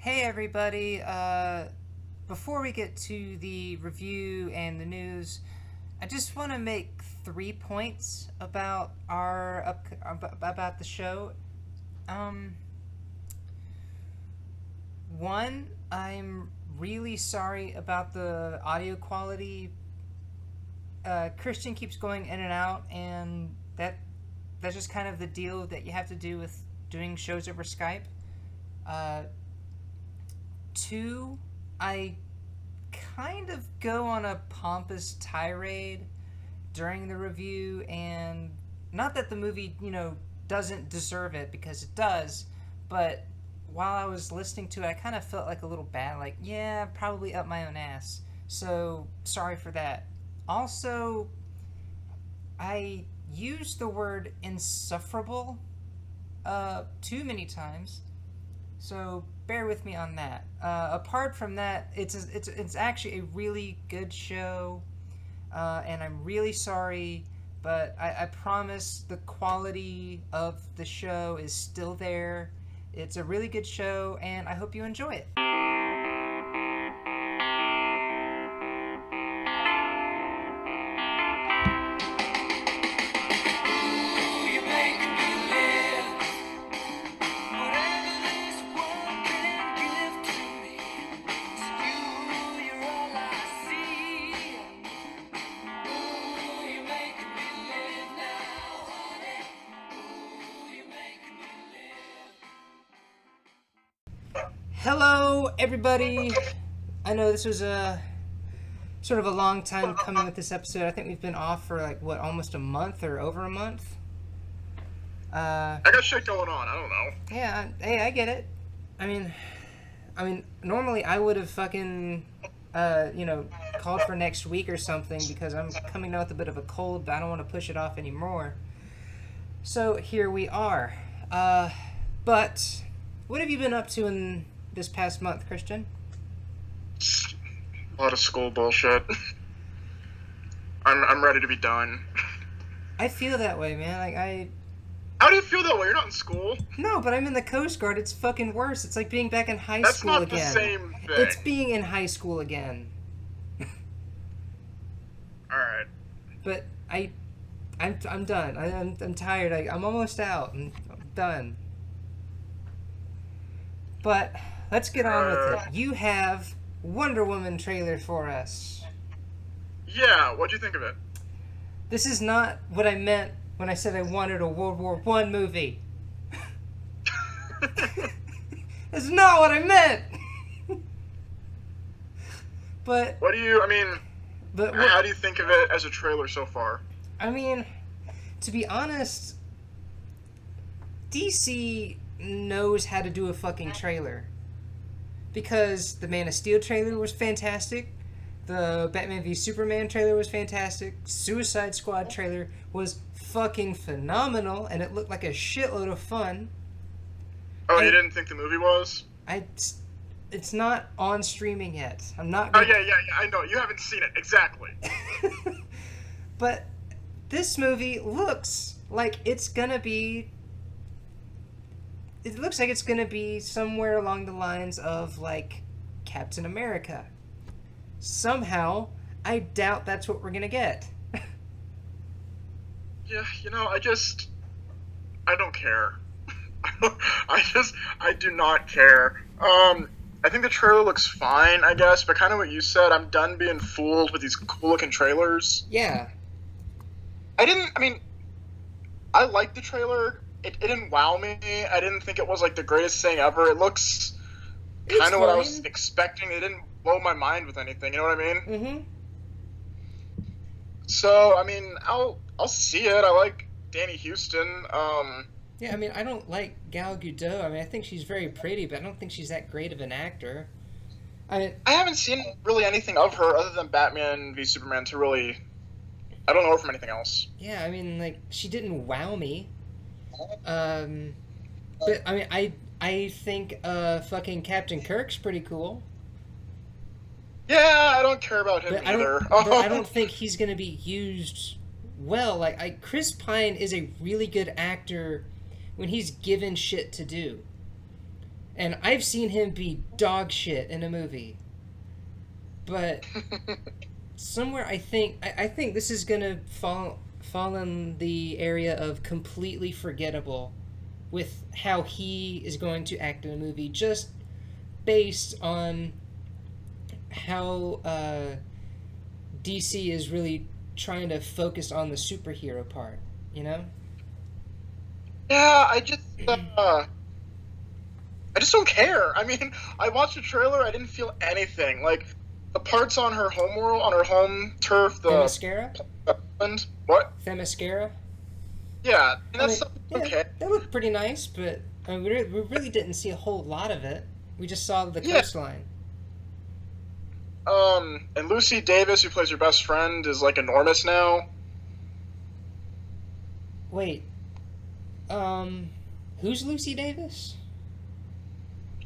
Hey everybody, before we get to the review and the news, I just want to make 3 points about about the show. Um, One, I'm really sorry about the audio quality. Christian keeps going in and out, and that's just kind of the deal that you have to do with doing shows over Skype. Uh, Two, I kind of go on a pompous tirade during the review, and not that the movie, doesn't deserve it, because it does, but while I was listening to it, I kind of felt like a little bad, like, yeah, probably up my own ass. So, sorry for that. Also, I used the word insufferable too many times, so bear with me on that. Apart from that, it's actually a really good show, and I'm really sorry, but I promise the quality of the show is still there. It's a really good show, and I hope you enjoy it. Hello, everybody. I know this was a sort of a long time coming with this episode. I think we've been off for like what, almost a month or over a month. I got shit going on. I don't know. Yeah, hey, I get it. I mean, normally I would have fucking, called for next week or something because I'm coming down with a bit of a cold, but I don't want to push it off anymore. So here we are. But what have you been up to in this past month, Christian? A lot of school bullshit. I'm ready to be done. I feel that way, man. Like How do you feel that way? You're not in school. No, but I'm in the Coast Guard. It's fucking worse. It's like being back in high That's school not again. the same thing. It's being in high school again. All right. But I'm done. I'm tired. I'm almost out. I'm done. But let's get on with it. You have Wonder Woman trailer for us. Yeah. What'd you think of it? This is not what I meant when I said I wanted a World War I movie. That's not what I meant. But What do you? I mean, but how do you think of it as a trailer so far? I mean, to be honest, DC knows how to do a fucking trailer. Because the Man of Steel trailer was fantastic, the Batman v Superman trailer was fantastic, Suicide Squad trailer was fucking phenomenal, and it looked like a shitload of fun. Oh, you didn't think the movie was? It's not on streaming yet. I'm not Oh, gonna... yeah. I know. You haven't seen it. Exactly. But this movie looks like it's gonna be... It looks like it's gonna be somewhere along the lines of, like, Captain America. Somehow, I doubt that's what we're gonna get. Yeah, I don't care. I do not care. I think the trailer looks fine, I guess, but kind of what you said, I'm done being fooled with these cool-looking trailers. Yeah. I liked the trailer. It didn't wow me. I didn't think it was, like, the greatest thing ever. It looks kind of what I was expecting. It didn't blow my mind with anything, you know what I mean? Mm-hmm. So, I'll see it. I like Danny Houston. Yeah, I mean, I don't like Gal Gadot. I mean, I think she's very pretty, but I don't think she's that great of an actor. I haven't seen really anything of her other than Batman v Superman to really... I don't know her from anything else. Yeah, I mean, like, she didn't wow me. But, I mean, I think, fucking Captain Kirk's pretty cool. Yeah, I don't care about him either. But I don't think he's gonna be used well. Like, Chris Pine is a really good actor when he's given shit to do. And I've seen him be dog shit in a movie. But somewhere I think this is gonna fall in the area of completely forgettable with how he is going to act in a movie, just based on how DC is really trying to focus on the superhero part, you know? Yeah, I just don't care. I mean, I watched the trailer. I didn't feel anything. Like the parts on her home world, on her home turf, the Themyscira? island. What? Themyscira? Yeah, and I that's mean, yeah, okay. that looked pretty nice, but I mean, we really didn't see a whole lot of it. We just saw the Yeah. coastline. And Lucy Davis, who plays your best friend, is like enormous now. Wait, um, who's Lucy Davis?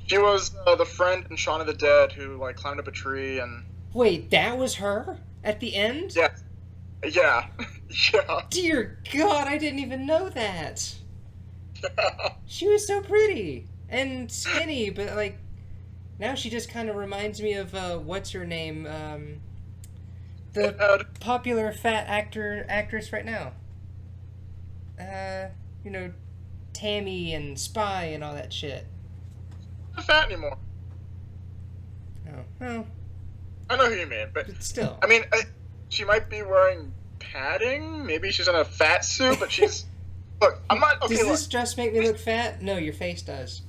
She was the friend in Shaun of the Dead who like climbed up a tree and Wait, that was her at the end? yeah, yeah, yeah. Dear God, I didn't even know that. She was so pretty and skinny, but like now she just kind of reminds me of what's her name, the popular fat actress right now. You know, Tammy and Spy and all that shit. Not fat anymore. Oh, well, I know who you mean, but but still. I mean, she might be wearing padding. Maybe she's in a fat suit, but she's. Look, I'm not. Okay, Does look. this dress make me look fat? No, your face does.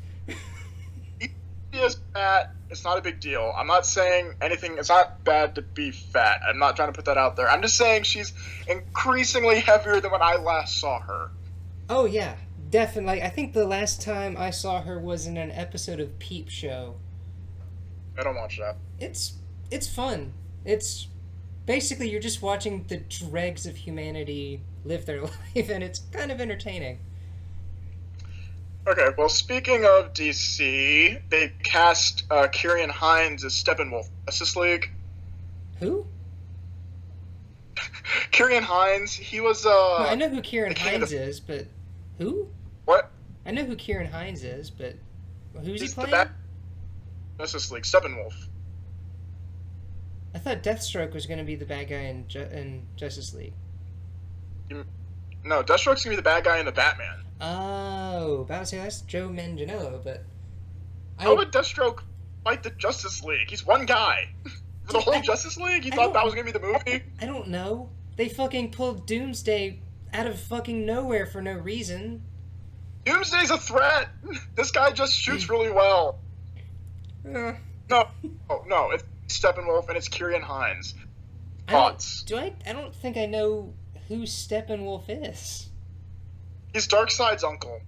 She is fat. It's not a big deal. I'm not saying anything. It's not bad to be fat. I'm not trying to put that out there. I'm just saying she's increasingly heavier than when I last saw her. Oh yeah, definitely. I think the last time I saw her was in an episode of Peep Show. I don't watch that. It's fun. It's basically you're just watching the dregs of humanity live their life, and it's kind of entertaining. Okay, well, speaking of DC, they cast Kieran Hines as Steppenwolf, Justice League. Who? Kieran Hines, he was No, I know who Kieran the king of Hines the is, but who? what? I know who Kieran Hines is, but who's he He's the playing? Justice League, Steppenwolf. I thought Deathstroke was going to be the bad guy in Justice League. No, Deathstroke's gonna be the bad guy in the Batman. Oh, about to say that's Joe Manganiello, but How would Deathstroke fight the Justice League? He's one guy. For the whole Justice League? You I thought don't- that was gonna be the movie? I don't know. They fucking pulled Doomsday out of fucking nowhere for no reason. Doomsday's a threat. This guy just shoots really well. Uh, No, no, it's Steppenwolf and it's Kieran Hines. Thoughts? I don't think I know who Steppenwolf is. He's Darkseid's uncle.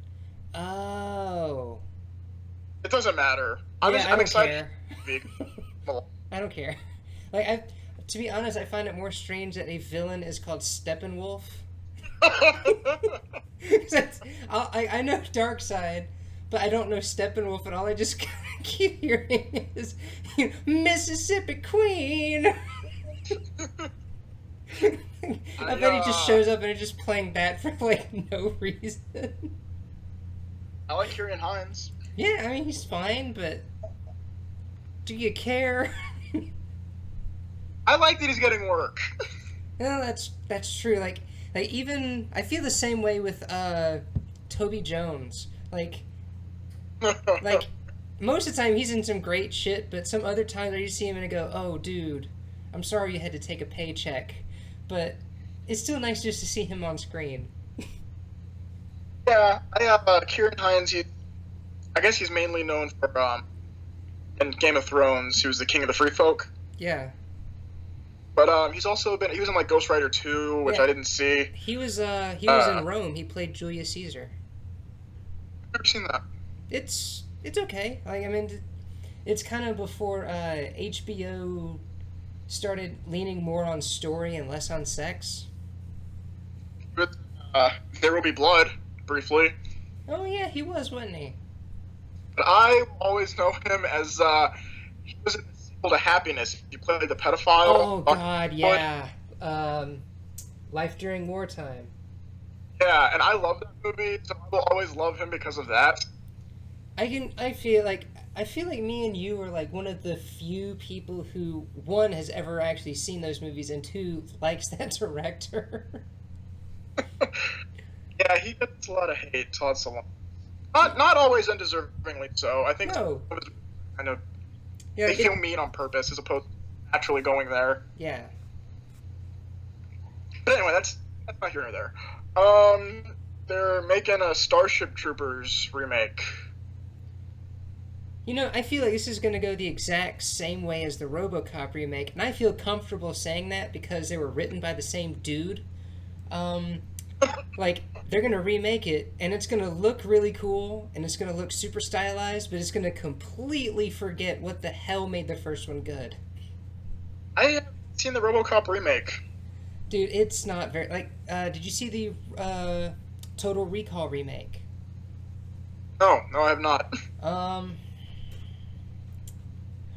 Oh. It doesn't matter. Yeah, I I'm don't excited. care. I don't care. Like, to be honest, I find it more strange that a villain is called Steppenwolf. I know Darkseid, but I don't know Steppenwolf, and all I just keep hearing is Mississippi Queen. I bet he just shows up and is just playing bat for like no reason. I like Kieran Hines. Yeah, I mean he's fine, but do you care? I like that he's getting work. No, that's true. Like even I feel the same way with Toby Jones. Like most of the time he's in some great shit, but some other times I just see him and I go, "Oh, dude, I'm sorry you had to take a paycheck," but it's still nice just to see him on screen. Yeah, Kieran Hines. I guess he's mainly known for in Game of Thrones. He was the king of the Free Folk. Yeah, But he was in like Ghost Rider 2, which Yeah. I didn't see. he was in Rome. He played Julius Caesar. I've never seen that. It's okay. Like I mean, it's kind of before HBO started leaning more on story and less on sex. But, There Will Be Blood, briefly. Oh yeah, he was, wasn't he? But I always know him as he was in the sequel to Happiness. He played the pedophile. Oh God, yeah. Life During Wartime. Yeah, and I love that movie, so I will always love him because of that. I feel like I feel like me and you are like one of the few people who, one, has ever actually seen those movies, and two, likes that director. Yeah, he gets a lot of hate. Todd Solondz. Not always undeservingly so. I think some No. of it kind of Yeah, they like feel mean on purpose as opposed to naturally going there. yeah. But anyway, that's not here nor there. They're making a Starship Troopers remake. You know, I feel like this is going to go the exact same way as the RoboCop remake, and I feel comfortable saying that because they were written by the same dude. Um, like, they're going to remake it, and it's going to look really cool, and it's going to look super stylized, but it's going to completely forget what the hell made the first one good. I haven't seen the RoboCop remake. Dude, it's not very... Like, did you see the Total Recall remake? No, I have not. Um...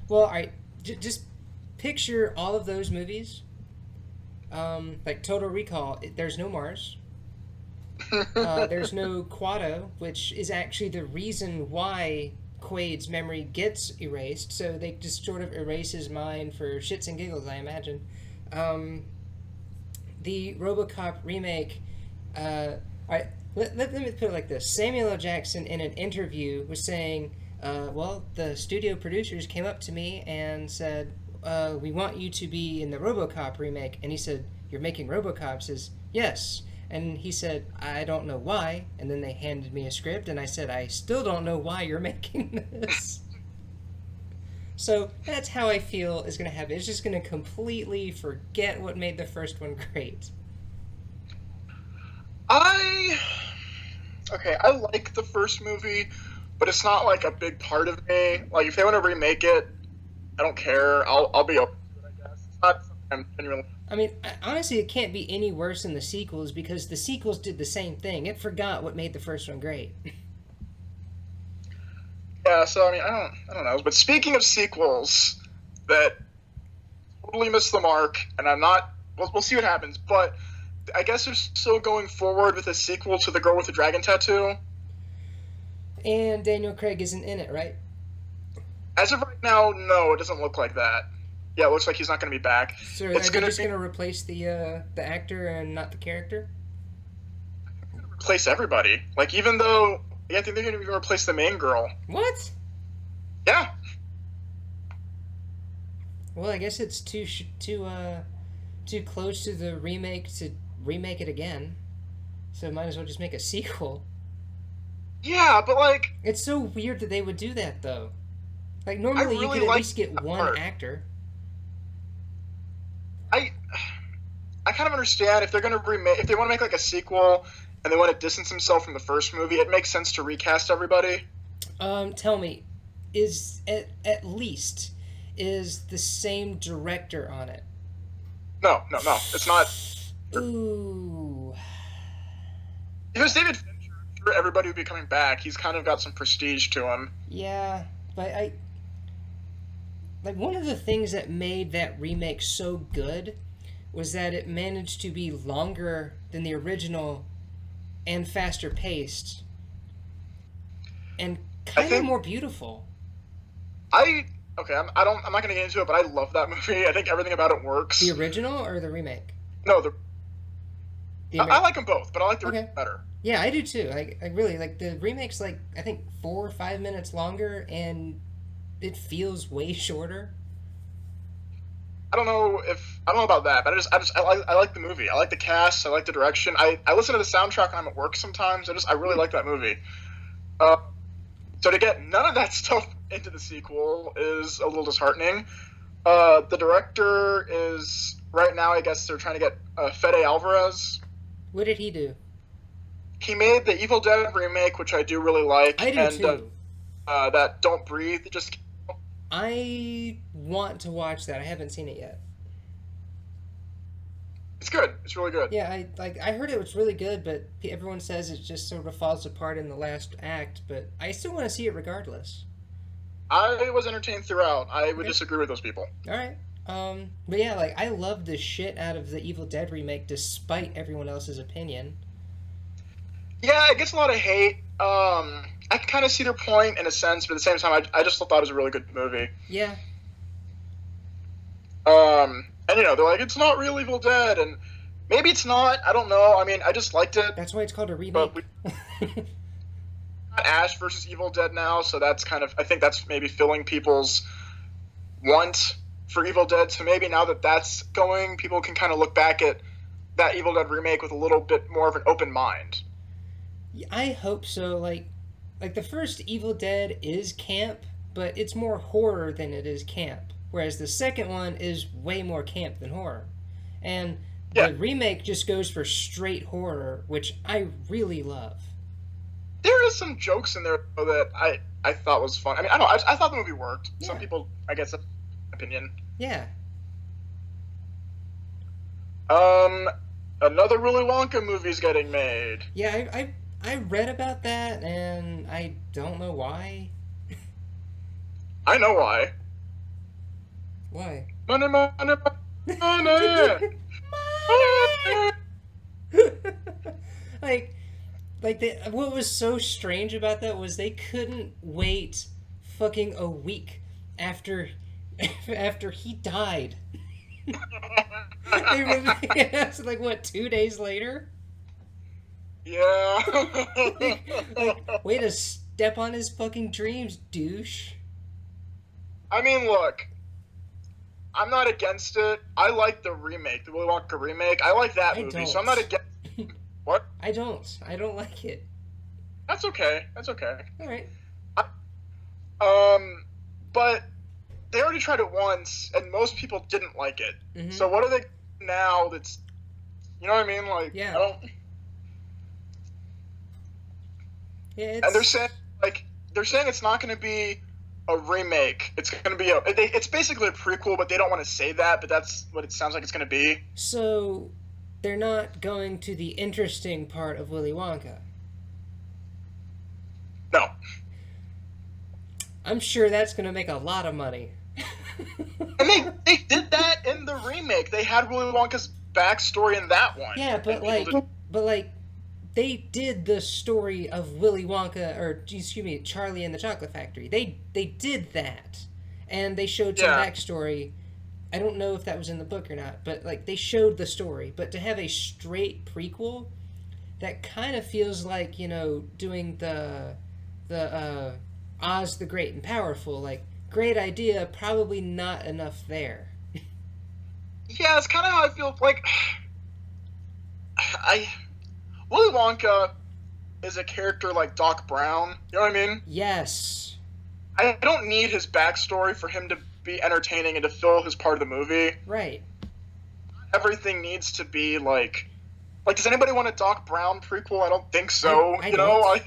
Well, alright, just picture all of those movies. Like Total Recall, there's no Mars. There's no Quado, which is actually the reason why Quaid's memory gets erased. So they just sort of erase his mind for shits and giggles, I imagine. The RoboCop remake. Alright, let me put it like this: Samuel L. Jackson, in an interview, was saying, well, the studio producers came up to me and said, we want you to be in the RoboCop remake. And he said, you're making RoboCop? Says, yes. And he said, I don't know why. And then they handed me a script, and I said, I still don't know why you're making this. So that's how I feel is going to happen. It's just going to completely forget what made the first one great. I like the first movie, but it's not like a big part of me. Like if they want to remake it, I don't care. I'll be open to it, I guess. It's not something I'm genuinely. I mean, honestly, it can't be any worse than the sequels because the sequels did the same thing. It forgot what made the first one great. Yeah, so I mean, I don't know. But speaking of sequels that totally missed the mark, and I'm not. We'll see what happens. But I guess they're still going forward with a sequel to The Girl with the Dragon Tattoo. And Daniel Craig isn't in it, right? As of right now, no, it doesn't look like that. Yeah, it looks like he's not going to be back. So It's are they going just to going to replace the actor and not the character? replace everybody. Like even though, yeah, I think they're going to even replace the main girl. What? Yeah, Well, I guess it's too close to the remake to remake it again. So might as well just make a sequel. yeah, but like It's so weird that they would do that, though. Like, normally you really could at like least get that one part. actor. I I kind of understand if they're going to remake, if they want to make like a sequel and they want to distance themselves from the first movie, it makes sense to recast everybody. Tell me, is at least is the same director on it? No, it's not. Ooh. If it was David Fincher, I'm sure everybody would be coming back. He's kind of got some prestige to him. Yeah, but I like one of the things that made that remake so good was that it managed to be longer than the original and faster paced and kind of think- more beautiful. I'm not gonna get into it, but I love that movie. I think everything about it works. The original or the remake? No, The I like them both, but I like the Okay. original better. Yeah, I do too. I really like the remake's like I think 4 or 5 minutes longer and it feels way shorter. I don't know about that, but I like the movie. I like the cast. I like the direction. I listen to the soundtrack when I'm at work sometimes. I really like that movie. Uh, so to get none of that stuff into the sequel is a little disheartening. The director is right now. I guess they're trying to get Fede Alvarez. What did he do? He made the Evil Dead remake, which I do really like, I do and too. that Don't Breathe. Just I want to watch that. I haven't seen it yet. it's good. It's really good. Yeah, I heard it was really good, but everyone says it just sort of falls apart in the last act, but I still want to see it regardless. I was entertained throughout. I would Okay. disagree with those people. All right. But yeah, like I love the shit out of the Evil Dead remake despite everyone else's opinion. Yeah, it gets a lot of hate. I can kind of see their point in a sense, but at the same time, I just thought it was a really good movie. Yeah, And they're like, it's not real Evil Dead, and maybe it's not. I don't know. I mean, I just liked it, that's why it's called a but we remake. got Ash versus Evil Dead now, so that's kind of, I think that's maybe filling people's want for Evil Dead. So maybe now that that's going, people can kind of look back at that Evil Dead remake with a little bit more of an open mind. I hope so. Like the first Evil Dead is camp, but it's more horror than it is camp. Whereas the second one is way more camp than horror. And Yeah, the remake just goes for straight horror, which I really love. there is some jokes in there though, that I thought was fun. I mean, I don't know. I thought the movie worked. Some Yeah. people, I guess, that's opinion. Yeah. Um, Another Willy Wonka movie's getting made. Yeah, I read about that and I don't know why. I know why. Why? Money, money, money, money. like what was so strange about that was they couldn't wait fucking a week after after he died. They released like what 2 days later. Yeah. Way to step on his fucking dreams, douche. I mean, look, I'm not against it. I like the remake, the Willy Wonka remake. I like that I movie, don't. so I'm not against. What? I don't like it. That's okay. That's okay. All right. Um, but they already tried it once, and most people didn't like it. Mm-hmm. So what are they now? That's, you know what I mean? Like, Yeah. I don't. Yeah, And they're saying it's not going to be a remake. It's going to be it's basically a prequel, but they don't want to say that. But that's what it sounds like it's going to be. so they're not going to the interesting part of Willy Wonka. No. I'm sure that's going to make a lot of money. And they did that in the remake. They had Willy Wonka's backstory in that one. Yeah, but And people did- but like, they did the story of Willy Wonka, or excuse me, Charlie and the Chocolate Factory. They did that, and they showed some Yeah. backstory. I don't know if that was in the book or not, but like they showed the story. But to have a straight prequel, that kind of feels like doing the Oz the Great and Powerful. Like great idea, probably not enough there. Yeah, it's kind of how I feel. Like, Willy Wonka is a character like Doc Brown. You know what I mean? Yes. I don't need his backstory for him to be entertaining and to fill his part of the movie. Right. Everything needs to be like, does anybody want a Doc Brown prequel? I don't think so. I You know, don't.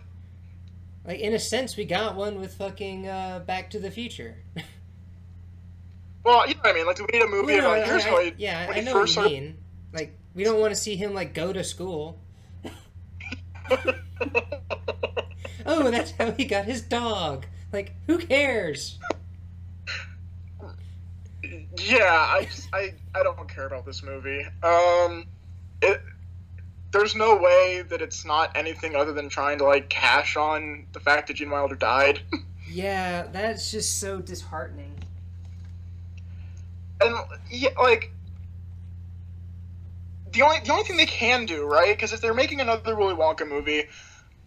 Like in a sense, we got one with fucking Back to the Future. well, you know what I mean. Like, do we need a movie Well, no, about here's how he, yeah, when I he know what first you started- mean. Like, we don't want to see him like go to school. Oh, that's how he got his dog. Like, who cares? Yeah, I don't care about this movie. It there's no way that it's not anything other than trying to like cash on the fact that Gene Wilder died. Yeah, that's just so disheartening. And yeah, like the only thing they can do, right? Because if they're making another Willy Wonka movie,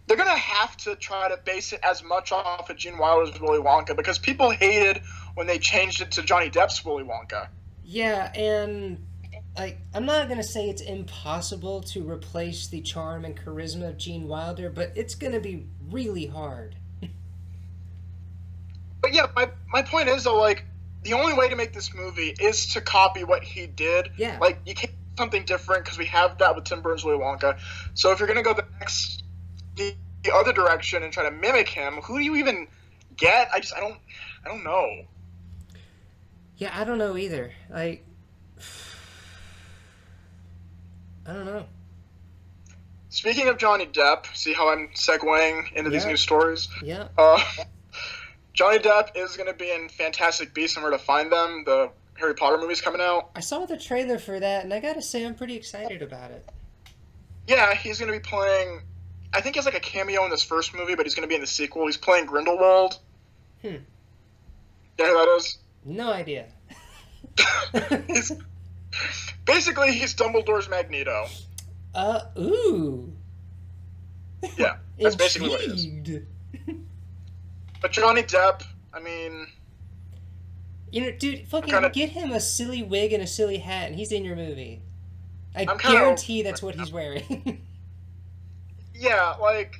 they're gonna have to try to base it as much off of Gene Wilder's Willy Wonka because people hated when they changed it to Johnny Depp's Willy Wonka. Yeah, and like I'm not gonna say it's impossible to replace the charm and charisma of Gene Wilder, but it's gonna be really hard. But yeah, my point is though, like the only way to make this movie is to copy what he did. Yeah. Like you can't do something different because we have that with Tim Burton's Willy Wonka. So if you're gonna go the other direction and try to mimic him, who do you even get? I don't know. Yeah, I don't know either. Like, I don't know. Speaking of Johnny Depp, see how I'm segueing into these Yeah. new stories? Yeah. Johnny Depp is going to be in Fantastic Beasts and Where to Find Them. The Harry Potter movie's coming out. I saw the trailer for that, and I gotta say, I'm pretty excited about it. Yeah, he's going to be playing I think he has like a cameo in this first movie, but he's going to be in the sequel. He's playing Grindelwald. Hmm. You know who that is? No idea. he's basically he's Dumbledore's Magneto. Ooh. Yeah, that's basically what it is. Intrigued. But Johnny Depp, I mean, You know, dude, fucking get him a silly wig and a silly hat, and he's in your movie. I guarantee that's what he's wearing. yeah, like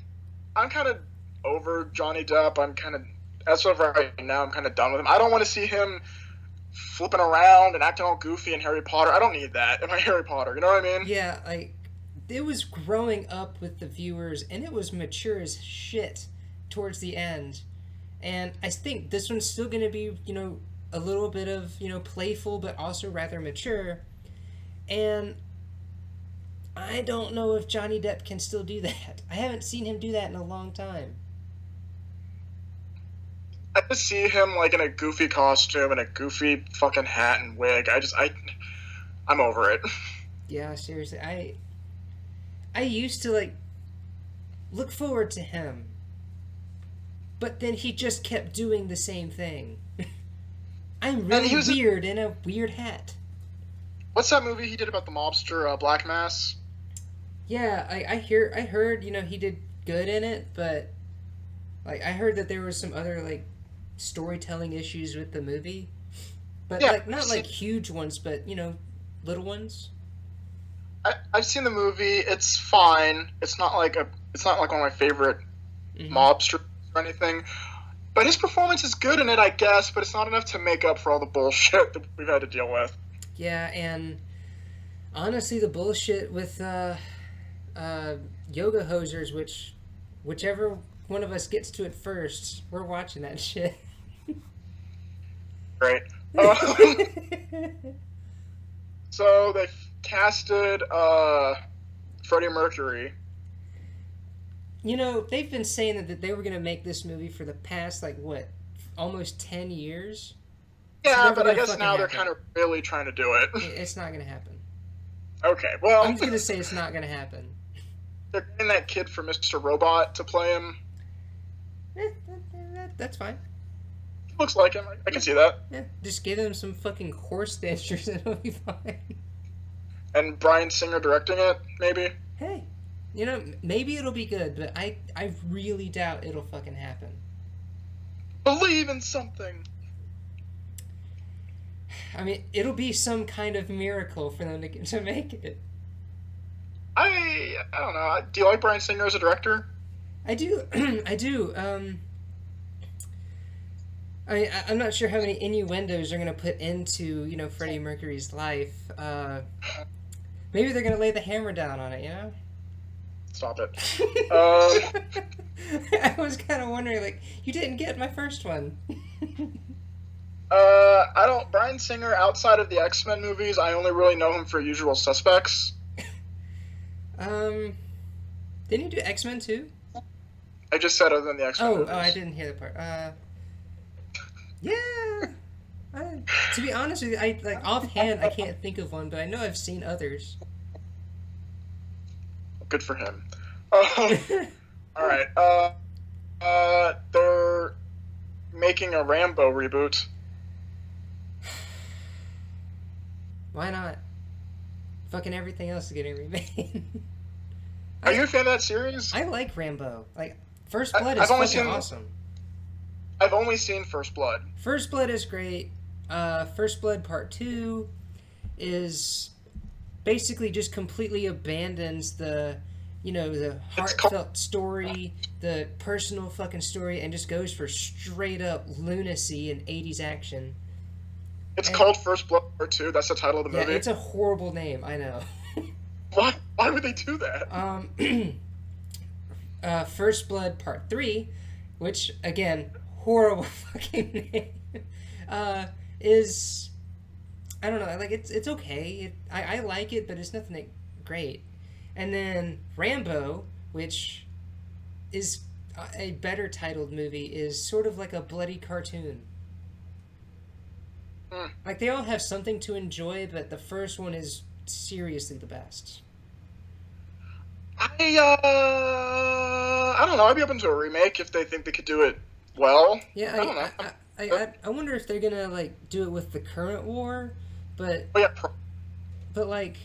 I'm kind of over Johnny Depp. I'm kind of as of right now, I'm kind of done with him. I don't want to see him flipping around and acting all goofy in Harry Potter. I don't need that in my Harry Potter. You know what I mean? Yeah, like it was growing up with the viewers, and it was mature as shit towards the end. And I think this one's still going to be, a little bit of, playful, but also rather mature. And I don't know if Johnny Depp can still do that. I haven't seen him do that in a long time. I just see him like in a goofy costume and a goofy fucking hat and wig. I'm over it. Yeah, seriously. I used to look forward to him. But then he just kept doing the same thing. I'm really weird in a weird hat. What's that movie he did about the mobster, Black Mass? Yeah, I heard, he did good in it, but I heard that there was some other storytelling issues with the movie. But yeah, not huge ones, but little ones. I've seen the movie. It's fine. It's not like one of my favorite mobsters or anything. But his performance is good in it, I guess, but it's not enough to make up for all the bullshit that we've had to deal with. Yeah, and honestly, the bullshit with yoga hosers, whichever one of us gets to it first, we're watching that shit. Great. So they casted Freddie Mercury. They've been saying that they were going to make this movie for the past, almost 10 years? Yeah, but I guess now they're kind of really trying to do it. It's not going to happen. Okay, well... I'm going to say it's not going to happen. They're getting that kid from Mr. Robot to play him. That's fine. He looks like him. I can see that. Yeah, just give him some fucking horse dancers and it'll be fine. And Bryan Singer directing it, maybe? Hey. Maybe it'll be good, but I really doubt it'll fucking happen. Believe in something. I mean, it'll be some kind of miracle for them to make it. I don't know. Do you like Bryan Singer as a director? I do. I do. I'm not sure how many innuendos they're going to put into, Freddie Mercury's life. Maybe they're going to lay the hammer down on it, Stop it. I was kind of wondering, you didn't get my first one. Bryan Singer, outside of the X-Men movies, I only really know him for Usual Suspects. Didn't he do X-Men too? I just said other than the X-Men movies. Oh, I didn't hear the part. Yeah. To be honest with you, offhand, I can't think of one, but I know I've seen others. Good for him. Alright, they're making a Rambo reboot. Why not? Fucking everything else is getting remade. Are you a fan of that series? I like Rambo. First Blood is fucking awesome. I've only seen First Blood. First Blood is great. First Blood Part 2 is basically just completely abandons the heartfelt story, the personal fucking story, and just goes for straight up lunacy and 80s action. It's called First Blood Part 2. That's the title of the movie. Yeah, it's a horrible name. I know. Why would they do that? First Blood Part 3, which, again, horrible fucking name, is... I don't know, it's okay. I like it, but it's nothing great. And then Rambo, which is a better titled movie, is sort of like a bloody cartoon. They all have something to enjoy, but the first one is seriously the best. I don't know. I'd be open to a remake if they think they could do it well. Yeah, I don't know. I wonder if they're gonna like do it with the current war, but Oh yeah, like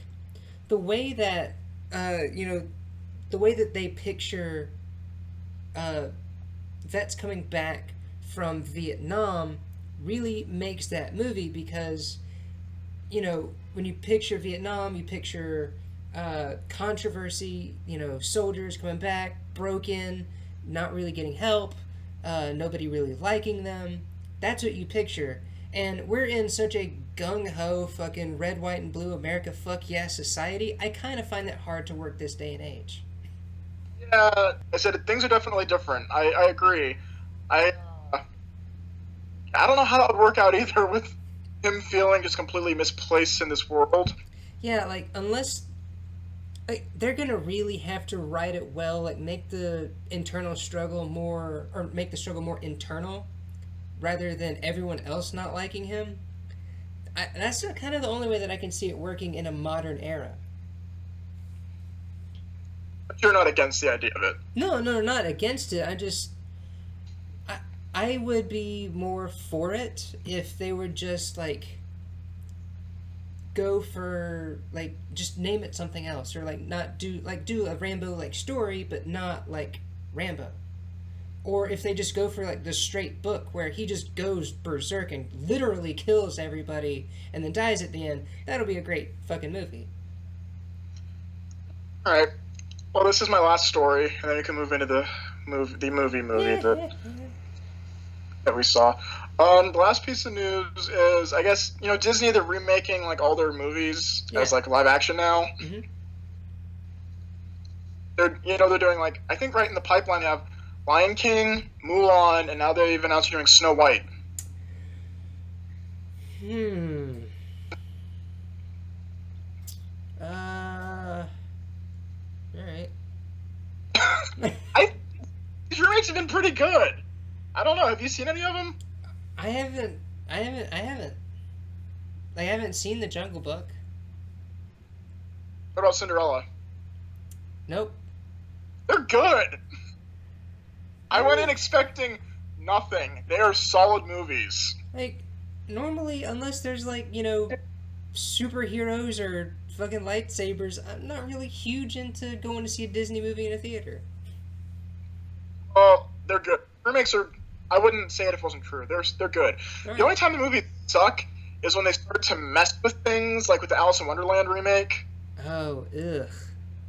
the way that the way that they picture uh, vets coming back from Vietnam really makes that movie because when you picture Vietnam, you picture controversy, soldiers coming back, broken, not really getting help, nobody really liking them. That's what you picture. And we're in such a gung ho fucking red, white, and blue America fuck yeah society. I kind of find that hard to work this day and age. yeah. I said things are definitely different. I agree. I uh, I don't know how that would work out either with him feeling just completely misplaced in this world. Yeah, like, unless. Like, they're gonna really have to write it well, like, make the internal struggle more. Or make the struggle more internal rather than everyone else not liking him. That's kind of the only way that I can see it working in a modern era. But you're not against the idea of it. No, no, not against it. I, I would be more for it if they would just like go for like just name it something else or like not do a Rambo like story but not like Rambo. Or if they just go for like the straight book where he just goes berserk and literally kills everybody and then dies at the end, that'll be a great fucking movie. All right. Well, this is my last story, and then we can move into the movie that we saw. The last piece of news is, I guess, Disney, they're remaking like all their movies as like live action now. Mm-hmm. They're doing like, I think right in the pipeline you have Lion King, Mulan, and now they've announced they're doing Snow White. Alright. These remakes have been pretty good. I don't know. Have you seen any of them? I haven't. I haven't seen The Jungle Book. What about Cinderella? Nope. They're good. I went in expecting nothing. They are solid movies. Like, normally, unless there's like, superheroes or fucking lightsabers, I'm not really huge into going to see a Disney movie in a theater. Oh, they're good. Remakes are. I wouldn't say it if it wasn't true. They're good. Right. The only time the movies suck is when they start to mess with things, like with the Alice in Wonderland remake. Oh, ugh.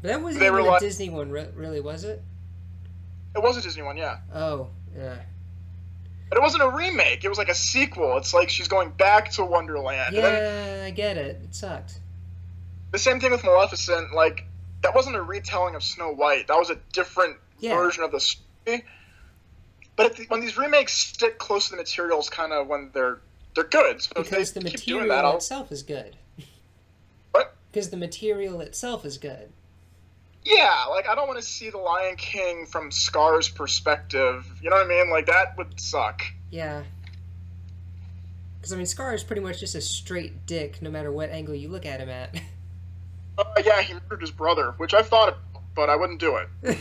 But that wasn't They even were a like- Disney one, really, was it? It was a Disney one, yeah. Oh, yeah. But it wasn't a remake. It was like a sequel. It's like she's going back to Wonderland. And then Yeah, I get it. It sucked. the same thing with Maleficent. Like, that wasn't a retelling of Snow White. That was a different version of the story. But when these remakes stick close to the materials, kind of when they're good. So Because if the they keep doing material that, itself is good. What? Because the material itself is good. Yeah, like I don't want to see the Lion King from Scar's perspective. You know what I mean? Like that would suck. Yeah. Because, I mean, Scar is pretty much just a straight dick no matter what angle you look at him at. Yeah, he murdered his brother, which I've thought of, but I wouldn't do it.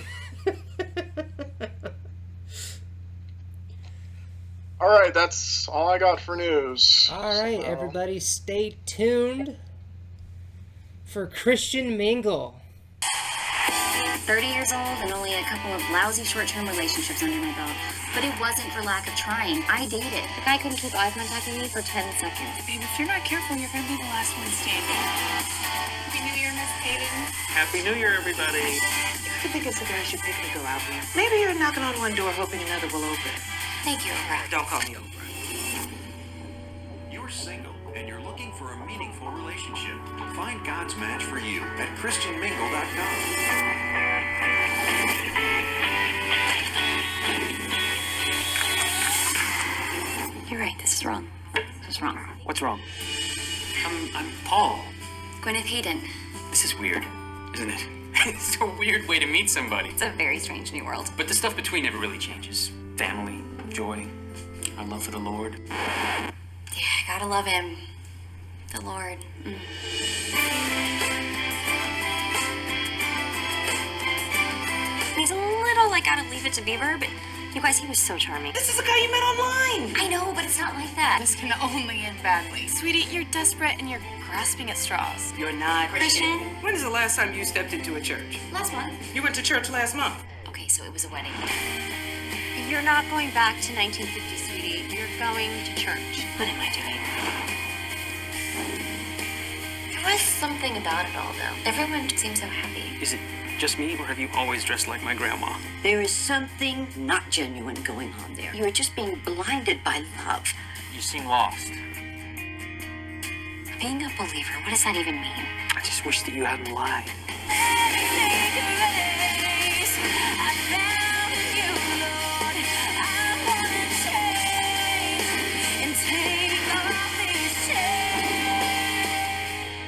All right, that's all I got for news. All right, everybody, stay tuned for Christian Mingle. 30 years old and only a couple of lousy short-term relationships under my belt. But it wasn't for lack of trying. I dated. The guy couldn't keep eye contact with me for 10 seconds. Babe, if you're not careful, you're going to be the last one standing. Happy New Year, Miss Hayden. Happy New Year, everybody. I think it's a guy should pick to go out with. Maybe you're knocking on one door hoping another will open. Thank you, Oprah. Don't call me Oprah. You're single and you're looking for a meaningful relationship. Find God's match for you at ChristianMingle.com. You're right. This is wrong. This is wrong. What's wrong? I'm Paul. Gwyneth Hayden. This is weird, isn't it? It's a weird way to meet somebody. It's a very strange new world. But the stuff between never really changes. Family, joy, our love for the Lord. Yeah, gotta love him. The Lord. He's a little like out of Leave It to Beaver, but you guys, he was so charming. This is a guy you met online. I know, but it's not like that. This can only end badly. Sweetie, you're desperate and you're grasping at straws. You're not. Christian, When is the last time you stepped into a church? last month. You went to church last month. Okay, so it was a wedding. You're not going back to 1950, sweetie. You're going to church. What am I doing? There was something about it all, though. Everyone seemed so happy. Is it just me, or have you always dressed like my grandma? There is something not genuine going on there. You are just being blinded by love. You seem lost. Being a believer, what does that even mean? I just wish that you hadn't lied.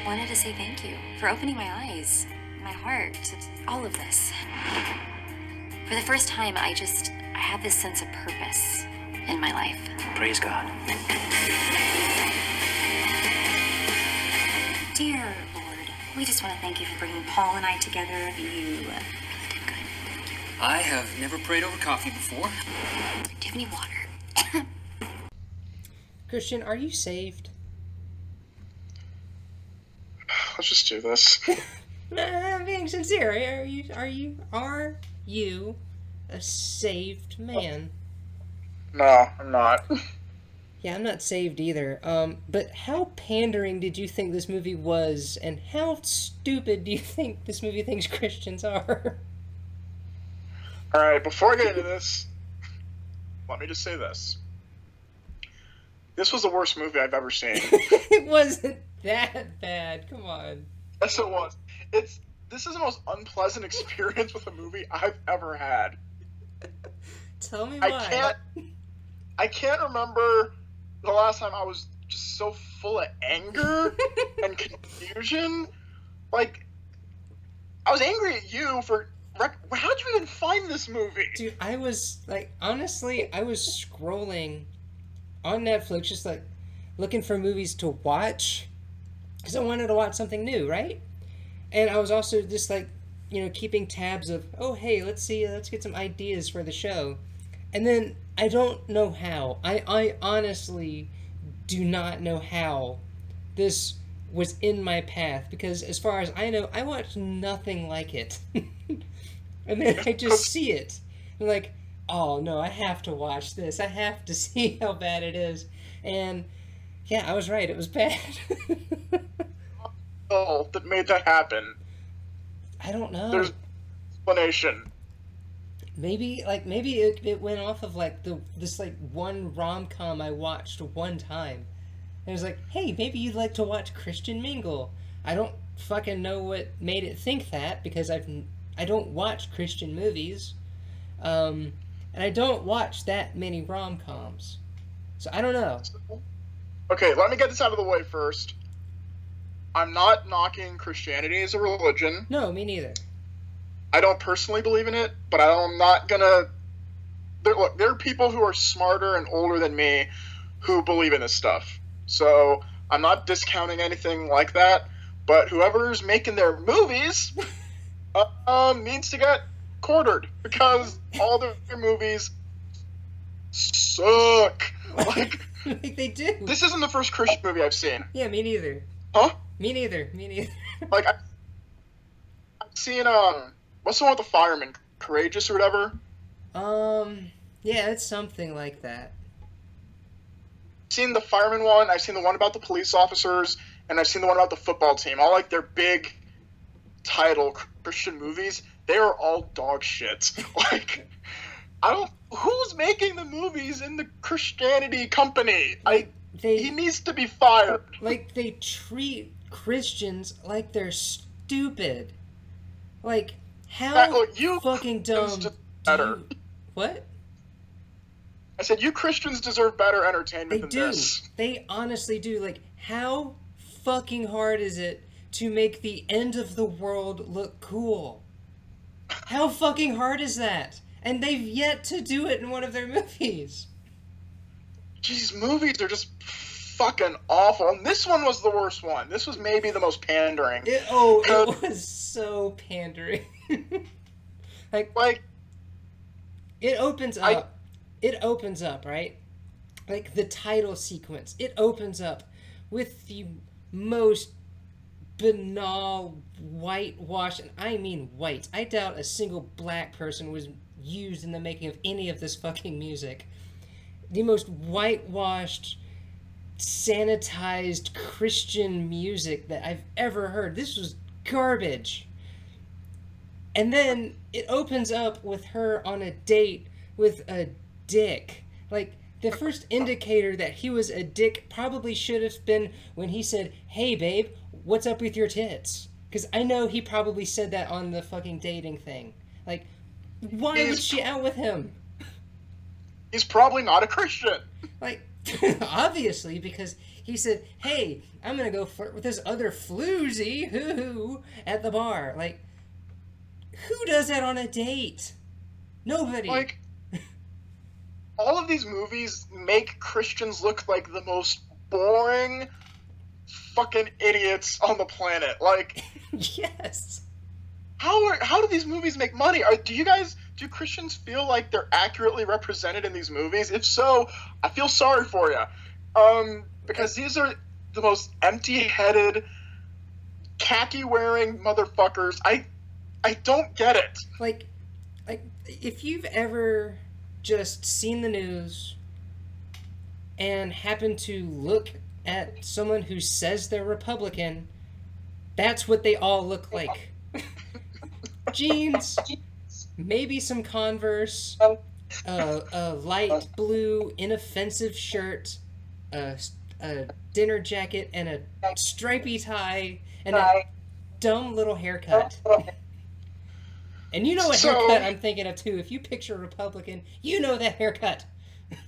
I wanted to say thank you for opening my eyes, my heart to all of this. For the first time, I had this sense of purpose in my life. Praise God. Dear Lord, we just want to thank you for bringing Paul and I together. You really did good. Thank you. I have never prayed over coffee before. Do you have any water? Christian, are you saved? Let's just do this. I'm being sincere. Are you a saved man? No, I'm not. Yeah, I'm not saved either. But how pandering did you think this movie was, and how stupid do you think this movie thinks Christians are? Alright, before I get into this, let me just say this. This was the worst movie I've ever seen. It wasn't that bad. Come on. Yes, it was. This is the most unpleasant experience with a movie I've ever had. Tell me why. I can't remember the last time I was just so full of anger and confusion. Like, I was angry at you for... How'd you even find this movie? Dude, I was, honestly, I was scrolling on Netflix, just, looking for movies to watch, because I wanted to watch something new, right? And I was also just, keeping tabs of, oh, hey, let's get some ideas for the show. And then, I don't know how. I honestly do not know how this was in my path, because as far as I know, I watched nothing like it. And then I just see it. I'm like, oh no, I have to watch this. I have to see how bad it is. And yeah, I was right. It was bad. Oh, that made that happen. I don't know. There's explanation. Maybe it went off of this one rom-com I watched one time. And it was like, hey, maybe you'd like to watch Christian Mingle. I don't fucking know what made it think that, because I don't watch Christian movies. And I don't watch that many rom-coms. So I don't know. Okay, let me get this out of the way first. I'm not knocking Christianity as a religion. No, me neither. I don't personally believe in it, but I'm not gonna... There are people who are smarter and older than me who believe in this stuff. So I'm not discounting anything like that, but whoever's making their movies needs to get quartered, because all their movies suck. Like they do. This isn't the first Christian movie I've seen. Yeah, me neither. Huh? Me neither. Like, I've seen, what's the one with the fireman? Courageous or whatever? Yeah, it's something like that. I've seen the fireman one, I've seen the one about the police officers, and I've seen the one about the football team. All, their big title Christian movies. They are all dog shit. Who's making the movies in the Christianity company? He needs to be fired. They treat Christians like they're stupid. How you fucking dumb better. What? I said you Christians deserve better entertainment than this. They honestly do. How fucking hard is it to make the end of the world look cool? How fucking hard is that? And they've yet to do it in one of their movies. These movies are just fucking awful. And this one was the worst one. This was maybe the most pandering. It was so pandering. It opens up. It opens up, right? Like the title sequence. It opens up with the most banal whitewash, and I mean white. I doubt a single black person was used in the making of any of this fucking music. The most whitewashed, sanitized Christian music that I've ever heard. This was garbage. And then it opens up with her on a date with a dick. Like, the first indicator that he was a dick probably should have been when he said, "Hey, babe, what's up with your tits?" Because I know he probably said that on the fucking dating thing. Like, why was she out with him? He's probably not a Christian. Like, obviously, because he said, "Hey, I'm gonna go flirt with this other floozy hoo-hoo at the bar." Like, who does that on a date? Nobody. Like, all of these movies make Christians look like the most boring fucking idiots on the planet. Like, yes. How do these movies make money? Do Christians feel like they're accurately represented in these movies? If so, I feel sorry for you. Because these are the most empty-headed, khaki-wearing motherfuckers. I don't get it. Like, if you've ever just seen the news and happen to look at someone who says they're Republican, that's what they all look like. Jeans, maybe some Converse, a light blue inoffensive shirt, a dinner jacket, and a stripy tie, and a dumb little haircut. And you know what haircut I'm thinking of, too. If you picture a Republican, you know that haircut.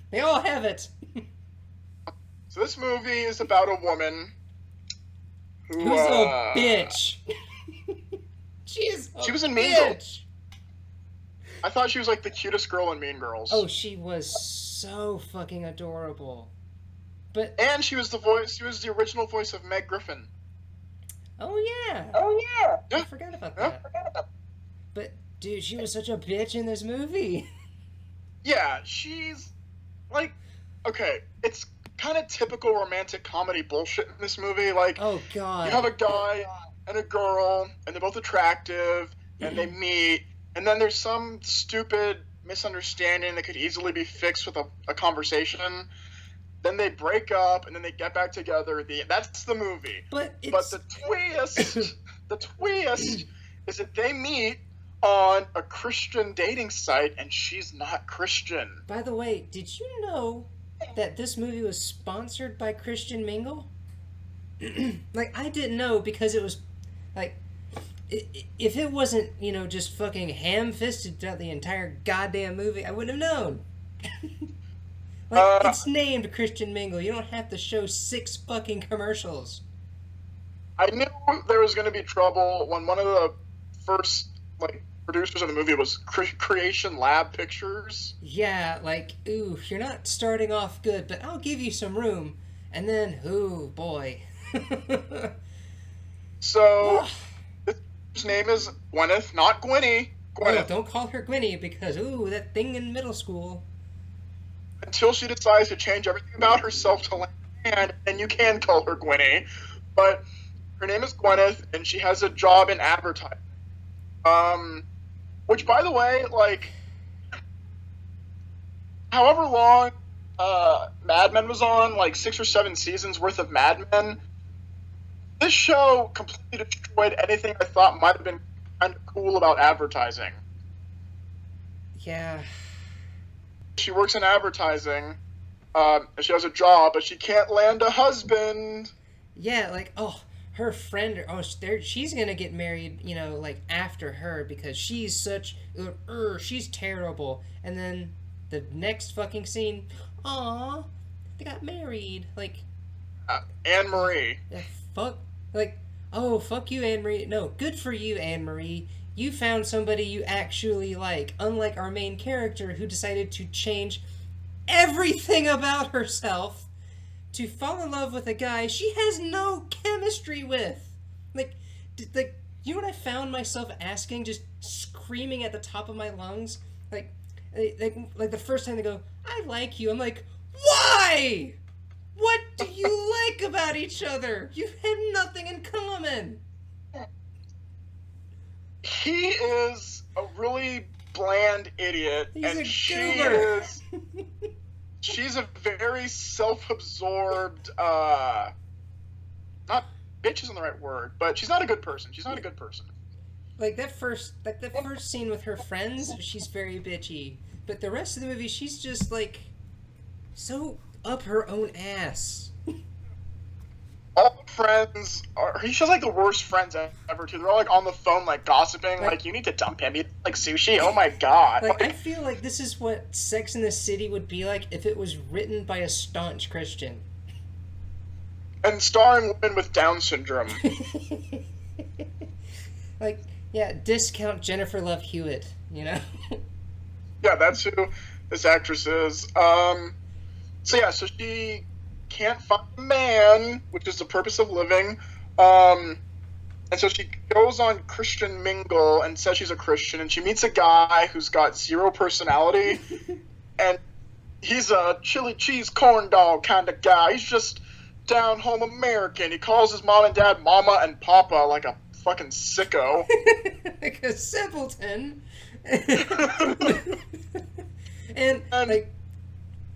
They all have it. So this movie is about a woman who's a bitch. She was in Mingle. I thought she was like the cutest girl in Mean Girls. Oh, she was so fucking adorable. And she was the original voice of Meg Griffin. Oh yeah. I forgot about that. But dude, she was such a bitch in this movie. Yeah, she's like, okay, it's kind of typical romantic comedy bullshit in this movie. Like, oh god, you have a guy and a girl, and they're both attractive, and they meet, and then there's some stupid misunderstanding that could easily be fixed with a conversation. Then they break up, and then they get back together. That's the movie. But the twist is that they meet on a Christian dating site, and she's not Christian. By the way, did you know that this movie was sponsored by Christian Mingle? Like, I didn't know, because it was, like, if it wasn't, just fucking ham-fisted throughout the entire goddamn movie, I wouldn't have known. Like, it's named Christian Mingle. You don't have to show 6 fucking commercials. I knew there was going to be trouble when one of the first, producers of the movie was Creation Lab Pictures. Yeah, like, ooh, you're not starting off good, but I'll give you some room. And then, ooh, boy. So, his name is Gwyneth, not Gwynnie. Gwyneth. Oh, don't call her Gwynnie, because, ooh, that thing in middle school. Until she decides to change everything about herself to land, and you can call her Gwynnie. But her name is Gwyneth, and she has a job in advertising. Which, by the way, however long Mad Men was on, 6 or 7 seasons worth of Mad Men, this show completely destroyed anything I thought might have been kind of cool about advertising. Yeah. She works in advertising, and she has a job, but she can't land a husband. Yeah, her friend, she's gonna get married, after her, because she's such, she's terrible. And then the next fucking scene, aw, they got married. Anne-Marie. Fuck, fuck you, Anne-Marie. No, good for you, Anne-Marie. You found somebody you actually like, unlike our main character who decided to change everything about herself to fall in love with a guy she has no chemistry with. You know what I found myself asking, just screaming at the top of my lungs? Like the first time they go, "I like you," I'm like, why? What do you like about each other? You have nothing in common. He is a really bland idiot, He's and a she goober. is. She's a very self-absorbed. Not bitch isn't the right word, but she's not a good person. She's not a good person. Like that first scene with her friends, she's very bitchy. But the rest of the movie, she's just like so up her own ass. All friends are. She's like the worst friends ever too. They're all like on the phone, like gossiping. Like you need to dump him. He like sushi. Oh my god. Like I feel like this is what Sex in the City would be like if it was written by a staunch Christian. And starring women with Down syndrome. Like, yeah, discount Jennifer Love Hewitt, you know? Yeah, that's who this actress is. So she can't find a man, which is the purpose of living. And so she goes on Christian Mingle and says she's a Christian, and she meets a guy who's got zero personality, and he's a chili cheese corn dog kind of guy. He's just down home American. He calls his mom and dad Mama and Papa like a fucking sicko. Like a simpleton. and like,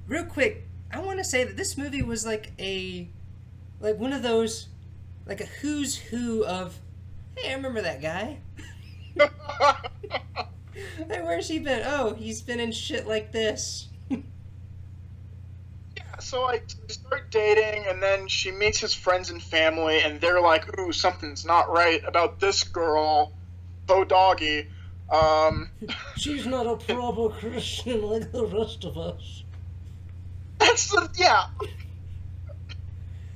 real quick, I want to say that this movie was like one of those, like a who's who of, hey, I remember that guy. Hey, where's he been? Oh, he's been in shit like this. So like they start dating, and then she meets his friends and family, and they're like, "Ooh, something's not right about this girl, Bo Doggy." She's not a proper Christian like the rest of us. Yeah.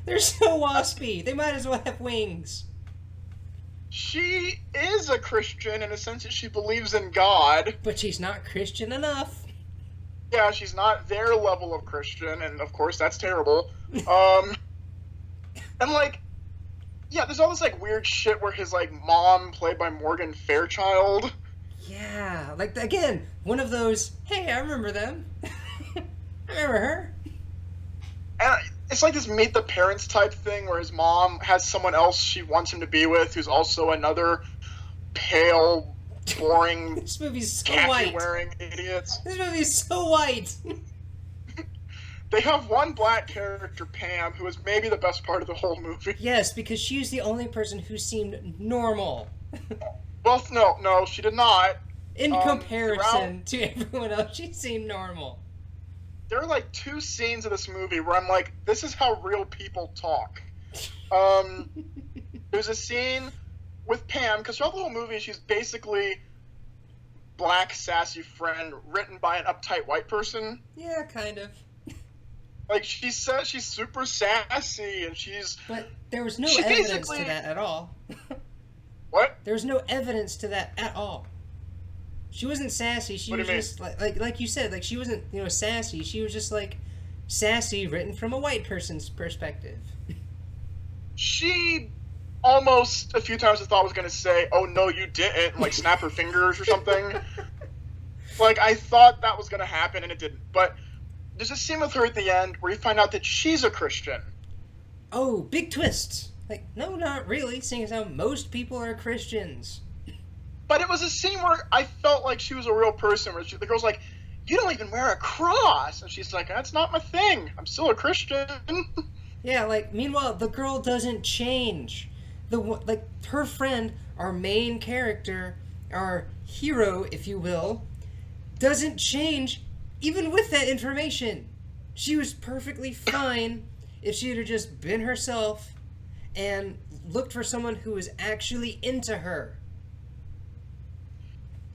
They're so waspy. They might as well have wings. She is a Christian in a sense that she believes in God. But she's not Christian enough. Yeah, she's not their level of Christian, and of course that's terrible. And like, yeah, there's all this like weird shit where his like mom, played by Morgan Fairchild. Yeah, like again, one of those. Hey, I remember them. I remember her. And it's like this meet the parents type thing where his mom has someone else she wants him to be with, who's also another pale, boring, this movie's so khaki white. wearing idiots. This movie's so white. They have one black character, Pam, who is maybe the best part of the whole movie. Yes, because she's the only person who seemed normal. Well, no, she did not. In comparison to everyone else, she seemed normal. There are like 2 scenes of this movie where I'm like, this is how real people talk. There's a scene with Pam, because throughout the whole movie, she's basically black, sassy friend written by an uptight white person. Yeah, kind of. Like, she says she's super sassy, and she's... But there was no evidence to that at all. What? There was no evidence to that at all. She wasn't sassy. She was just like you said, like she wasn't, sassy. She was just like sassy written from a white person's perspective. She almost a few times I thought was gonna say, "Oh no, you didn't," and like snap her fingers or something. Like I thought that was gonna happen and it didn't. But there's a scene with her at the end where you find out that she's a Christian. Oh, big twist! Like, no, not really, seeing as how most people are Christians. But it was a scene where I felt like she was a real person, where the girl's like, "You don't even wear a cross," and she's like, "That's not my thing. I'm still a Christian." Yeah, like, meanwhile, the girl doesn't change. Her friend, our main character, our hero, if you will, doesn't change even with that information. She was perfectly fine if she had just been herself and looked for someone who was actually into her.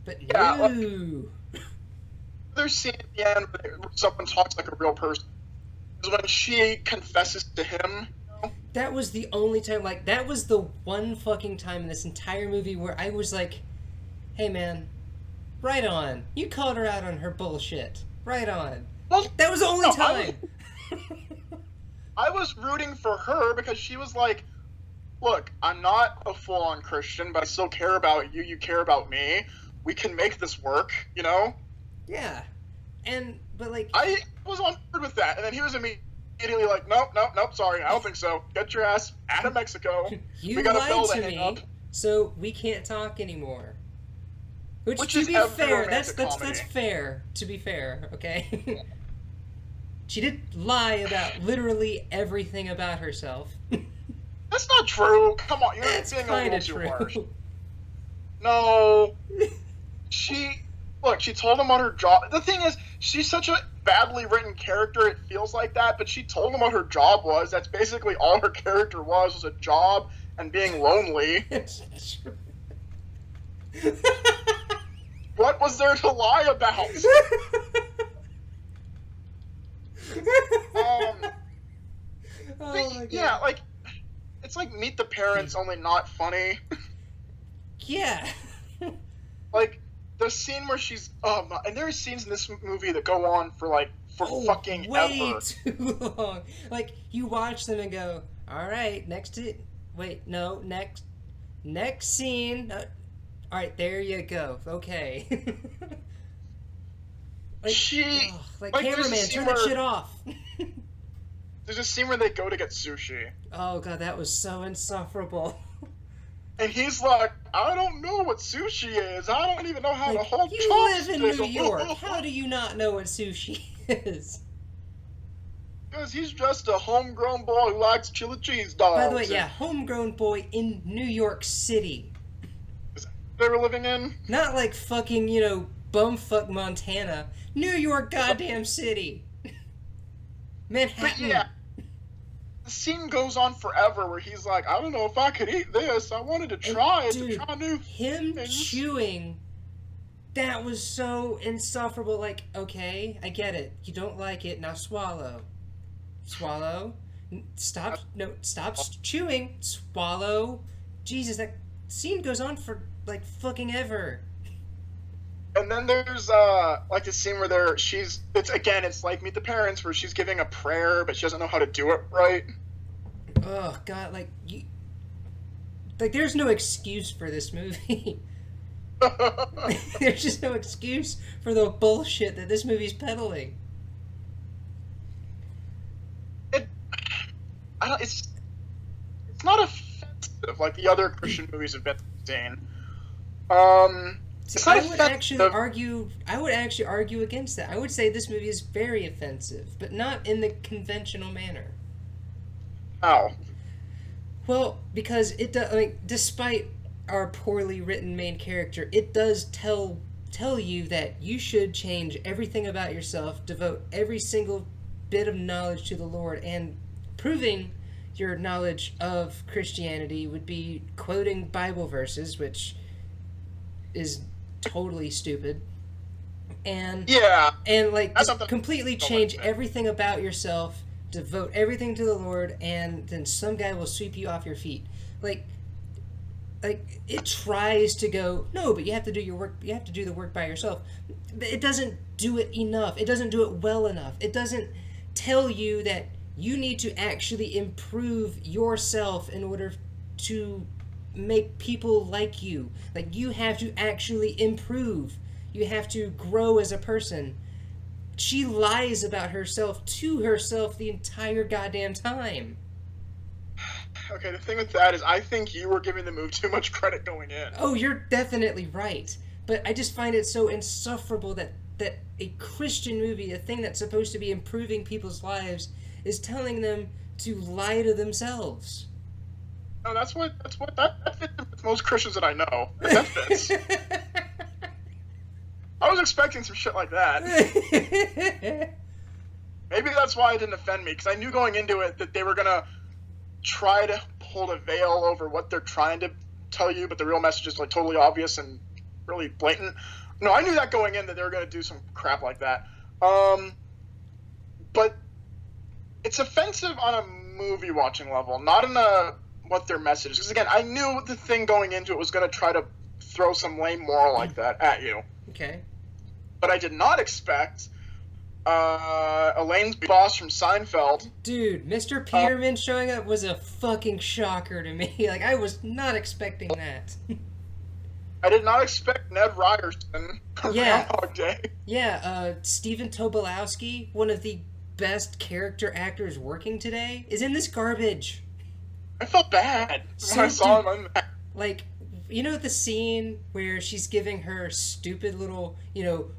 But no. There's scene at the end where someone talks like a real person is when she confesses to him. That was the only time, like, that was the one fucking time in this entire movie where I was like, hey man, right on. You called her out on her bullshit. Right on. Well, that was the only time. I was rooting for her because she was like, look, I'm not a full-on Christian, but I still care about you. You care about me. We can make this work, Yeah. But like, I was on board with that, and then he was immediately like, nope, sorry, I don't think so. Get your ass out of Mexico. you We got a lied bill to to hang me, up. so we can't talk anymore. Which to is be every fair, that's romantic that's comedy. fair. To be fair, okay. She did lie about literally everything about herself. That's not true. Come on, you're That's being a kind little of too true. harsh. No. She told him on her job. The thing is, she's such a badly written character, it feels like that, but she told him what her job was. That's basically all her character was a job and being lonely. It's true. What was there to lie about? Oh my God. Yeah, like, it's like Meet the Parents, only not funny. Yeah. Like, the scene where she's, and there are scenes in this movie that go on for fucking way ever. too long. Like, you watch them and go, all right, next scene. All right, there you go. Okay. like there's a cameraman, scene turn that where- shit off. There's a scene where they go to get sushi. Oh God, that was so insufferable. And he's like, I don't know what sushi is. I don't even know how to hold You live in chopsticks." New York. How do you not know what sushi is? Because he's just a homegrown boy who likes chili cheese dogs. By the way, yeah, homegrown boy in New York City. Is that what they were living in? Not like fucking, bumfuck Montana. New York goddamn city. Manhattan. But yeah, the scene goes on forever where he's like, I don't know if I could eat this. I wanted to try Dude, new him things. chewing, that was so insufferable. Like, okay, I get it. You don't like it. Now swallow. Swallow. Stop chewing. Swallow. Jesus, that scene goes on for, like, fucking ever. And then there's like this scene where it's like Meet the Parents where she's giving a prayer but she doesn't know how to do it right. Oh God, there's no excuse for this movie. There's just no excuse for the bullshit that this movie's peddling. It's not offensive like the other Christian movies have been seen. It's not I would offensive. actually argue against that. I would say this movie is very offensive, but not in the conventional manner. How? Well, because it does. Despite our poorly written main character, it does tell you that you should change everything about yourself, devote every single bit of knowledge to the Lord, and proving your knowledge of Christianity would be quoting Bible verses, which is totally stupid. And that's something completely change everything about yourself, devote everything to the Lord, and then some guy will sweep you off your feet. Like it tries to go, no, but you have to do your work. You have to do the work by yourself. It doesn't do it enough. It doesn't do it well enough. It doesn't tell you that you need to actually improve yourself in order to make people like you. Like, you have to actually improve. You have to grow as a person. She lies about herself to herself the entire goddamn time. Okay, the thing with that is I think you were giving the movie too much credit going in. Oh, you're definitely right. But I just find it so insufferable that a Christian movie, a thing that's supposed to be improving people's lives, is telling them to lie to themselves. No, that fits with most Christians that I know. That fits. I was expecting some shit like that. Maybe that's why it didn't offend me, because I knew going into it that they were gonna try to hold a veil over what they're trying to tell you, but the real message is like totally obvious and really blatant. No, I knew that going in that they were gonna do some crap like that. But it's offensive on a movie watching level, not in what their message is. Because again, I knew the thing going into it was gonna try to throw some lame moral like that at you. Okay. But I did not expect Elaine's boss from Seinfeld. Dude, Mr. Peterman showing up was a fucking shocker to me. Like, I was not expecting that. I did not expect Ned Ryerson from Groundhog Day. Yeah, Stephen Tobolowsky, one of the best character actors working today, is in this garbage. I felt bad when I saw him on that. Like, you know the scene where she's giving her stupid little,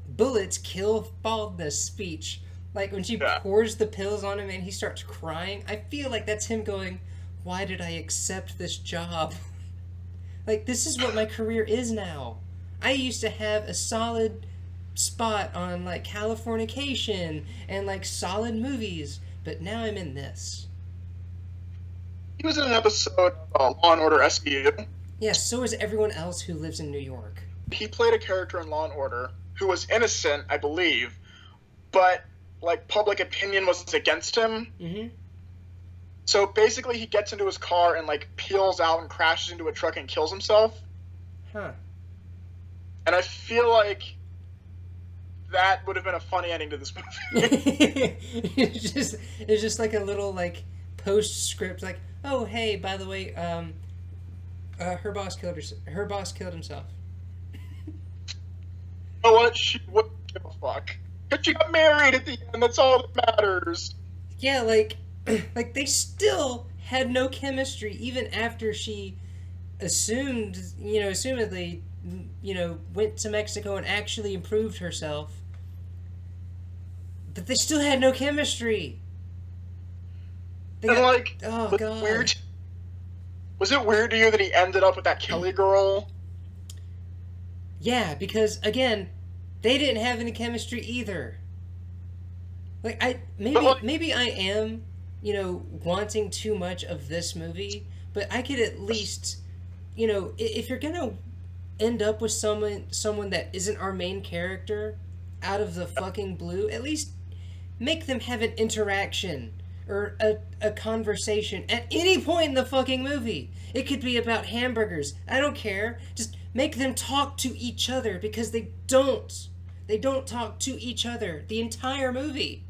bullets kill baldness speech? Like, when she pours the pills on him and he starts crying? I feel like that's him going, why did I accept this job? Like, this is what my career is now. I used to have a solid spot on, like, Californication and, like, solid movies, but now I'm in this. He was in an episode of Law & Order SVU. Yeah, so is everyone else who lives in New York. He played a character in Law & Order who was innocent, I believe, but, like, public opinion was against him. Mm-hmm. So basically he gets into his car and, like, peels out and crashes into a truck and kills himself. Huh. And I feel like that would have been a funny ending to this movie. it's just like a little, like, postscript, like, oh, hey, by the way, her boss killed himself. You know what? She wouldn't give a fuck. Because she got married at the end, that's all that matters. Yeah, like they still had no chemistry even after she assumedly, went to Mexico and actually improved herself. But they still had no chemistry. Oh, God. Was it weird to you that he ended up with that Kelly girl? Yeah, because, again, they didn't have any chemistry either. Like, maybe I am, wanting too much of this movie, but I could at least, if you're gonna end up with someone that isn't our main character out of the fucking blue, at least make them have an interaction or a conversation at any point in the fucking movie. It could be about hamburgers. I don't care. Just make them talk to each other, because they don't. They don't talk to each other the entire movie.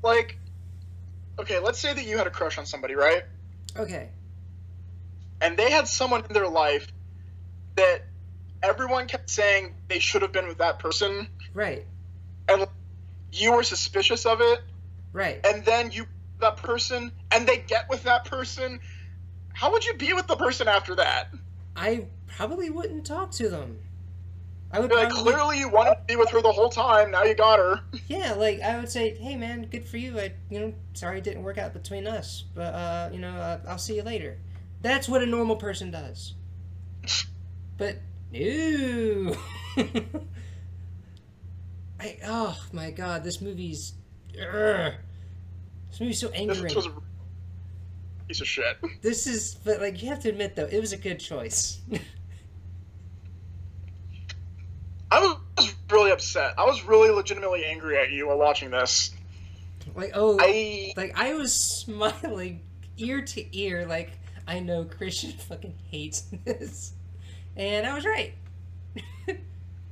Like, okay, let's say that you had a crush on somebody, right? Okay. And they had someone in their life that everyone kept saying they should have been with that person. Right. And you were suspicious of it. Right. And then you that person, and they get with that person. How would you be with the person after that? I probably wouldn't talk to them. I would like, clearly you wanted to be with her the whole time, now you got her. Yeah, like, I would say, hey man, good for you. Sorry it didn't work out between us, but, I'll see you later. That's what a normal person does. But, no. Oh my god, this movie's... This movie's so angering. This was a piece of shit. But, like, you have to admit, though, it was a good choice. I was really upset. I was really legitimately angry at you while watching this. Like, I was smiling ear to ear, like, I know Christian fucking hates this. And I was right.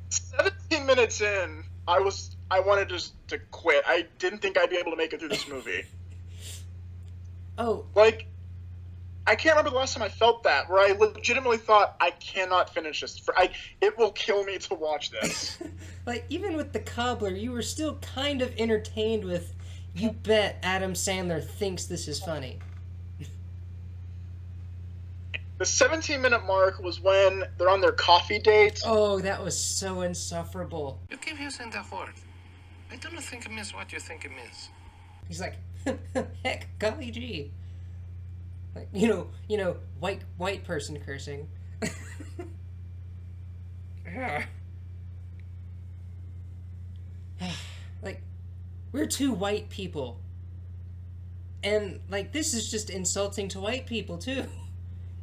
17 minutes in, I wanted just to quit. I didn't think I'd be able to make it through this movie. Oh. Like, I can't remember the last time I felt that, where I legitimately thought, I cannot finish this. It will kill me to watch this. Like, even with the cobbler, you were still kind of entertained with, you bet Adam Sandler thinks this is funny. The 17-minute mark was when they're on their coffee date. Oh, that was so insufferable. You keep using that word. I don't think it means what you think it means. He's like, heck, golly gee. Like, white person cursing. Like, we're two white people. And, like, this is just insulting to white people, too.